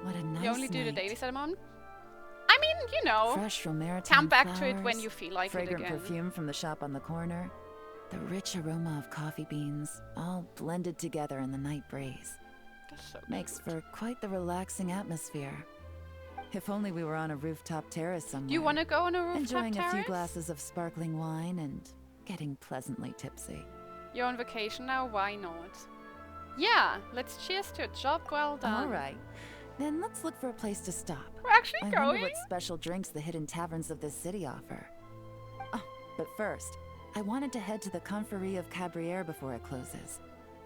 What a nice You only do the night. daily ceremony? I mean, you know. Fresh from maritime Come back flowers, to it when you feel like it fragrant again. perfume from the shop on the corner, the rich aroma of coffee beans, all blended together in the night breeze. That's so Makes for quite the relaxing atmosphere. If only we were on a rooftop terrace somewhere. Do you want to go on a rooftop enjoying terrace? a few glasses of sparkling wine and getting pleasantly tipsy. You're on vacation now, why not? Yeah, let's cheers to a job well done. All right, then let's look for a place to stop. We're actually I going? wonder what special drinks the hidden taverns of this city offer. Oh, but first, I wanted to head to the Confrérie of Cabrières before it closes.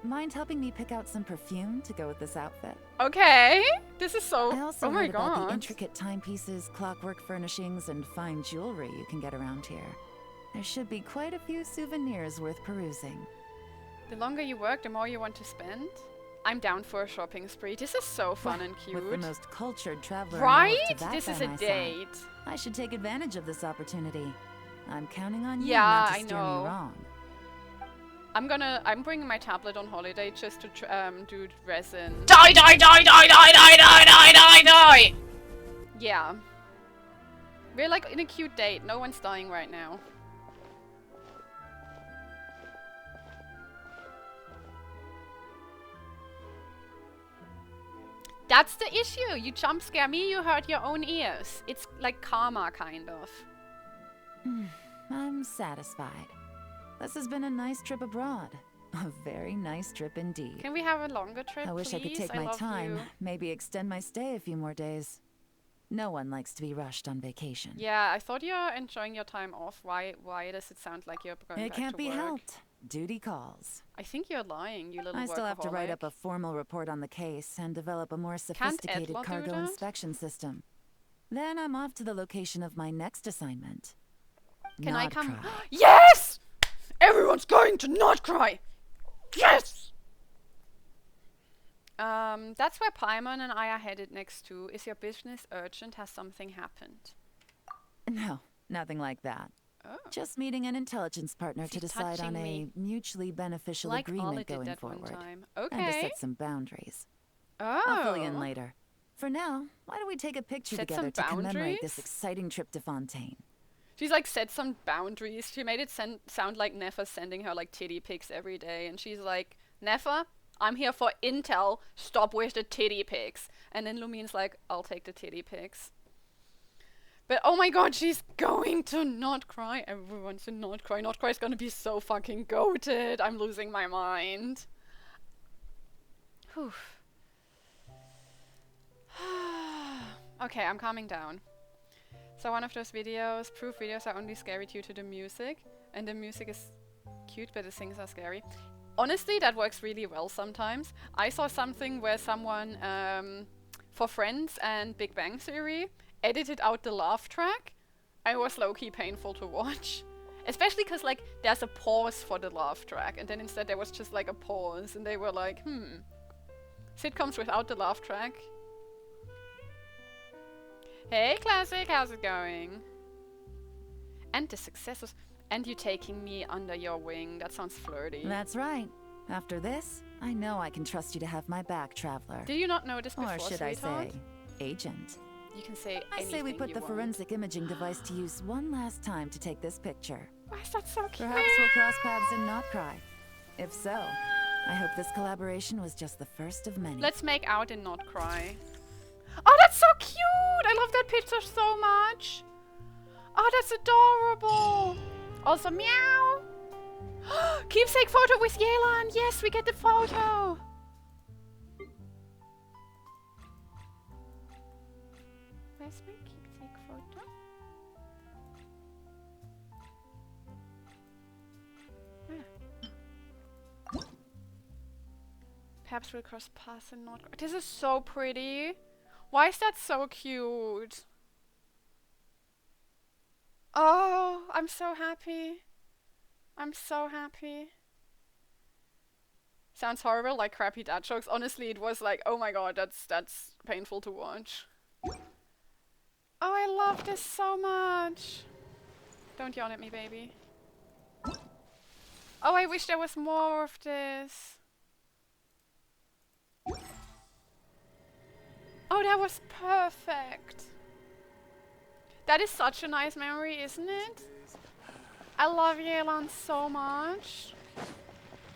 Mind helping me pick out some perfume to go with this outfit? Okay, this is so. I also oh my heard about god. the intricate timepieces, clockwork furnishings, and fine jewelry you can get around here. There should be quite a few souvenirs worth perusing. The longer you work, the more you want to spend. I'm down for a shopping spree. This is so fun and cute. With the most cultured traveler right? I know of to This that is by a my date. side. I should take advantage of this opportunity. I'm counting on you Yeah, not to I steer know. me wrong. I'm bringing my tablet on holiday just to do resin. Die, die, die, die, die, die, die, die, die, die! Yeah. We're like in a cute date. No one's dying right now. That's the issue. You jump scare me, you hurt your own ears. It's like karma, kind of. I'm satisfied. This has been a nice trip abroad. A very nice trip indeed. Can we have a longer trip, I wish I could please? take my love time, you. maybe extend my stay a few more days. No one likes to be rushed on vacation. Yeah, I thought you're enjoying your time off. Why does it sound like you're going It back can't to be work? helped. Duty calls. I think you're lying, you little I still have to write up workaholic. a formal report on the case and develop a more Ed sophisticated Law do cargo that? inspection system. Then I'm off to the location of my next assignment. Can I Nod come? Cry. Yes! Everyone's going to not cry! Yes! That's where Paimon and I are headed next to. Is your business urgent? Has something happened? No, nothing like that. Oh. Just meeting an intelligence partner to She's decide on touching a me. mutually beneficial Like Ollie agreement did going that one forward. time. And to Okay. set some boundaries. Oh. I'll fill you in later. For now, why don't we take a picture Set together some to commemorate this boundaries? exciting trip to Fontaine? She's like set some boundaries. She made it sound like Nefa sending her like titty pics every day. And she's like, Nefa, I'm here for intel. Stop with the titty pics. And then Lumine's like, I'll take the titty pics. But oh my god, she's going to not cry. Everyone to not cry. Not cry is gonna be so fucking goated. I'm losing my mind. Whew. Okay, I'm calming down. So one of those videos, proof videos are only scary due to the music. And the music is cute, but the things are scary. Honestly, that works really well sometimes. I saw something where someone, for Friends and Big Bang Theory, edited out the laugh track. And it was low-key painful to watch. Especially because, like, there's a pause for the laugh track. And then instead there was just, like, a pause. And they were like, sitcoms without the laugh track. Hey, Classic, how's it going? And the successes. And you taking me under your wing. That sounds flirty. That's right. After this, I know I can trust you to have my back, traveler. Did you not know this before, Or should sweetheart? I say, agent? You can say I say we anything put you the want. forensic imaging device to use one last time to take this picture. Why is that so cute? Perhaps we'll cross paths and not cry. If so, I hope this collaboration was just the first of many. Let's make out and not cry. Oh, that's so cute! I love that picture so much. Oh, that's adorable. Also, meow. Keepsake photo with Yelan. Yes, we get the photo. Where's my keepsake photo? Perhaps we'll cross paths and not. This is so pretty. Why is that so cute? Oh, I'm so happy. I'm so happy. Sounds horrible, like crappy dad jokes. Honestly, it was like, oh my god, that's painful to watch. Oh, I love this so much. Don't yawn at me, baby. Oh, I wish there was more of this. Oh, that was perfect. That is such a nice memory, isn't it? I love Yelan so much.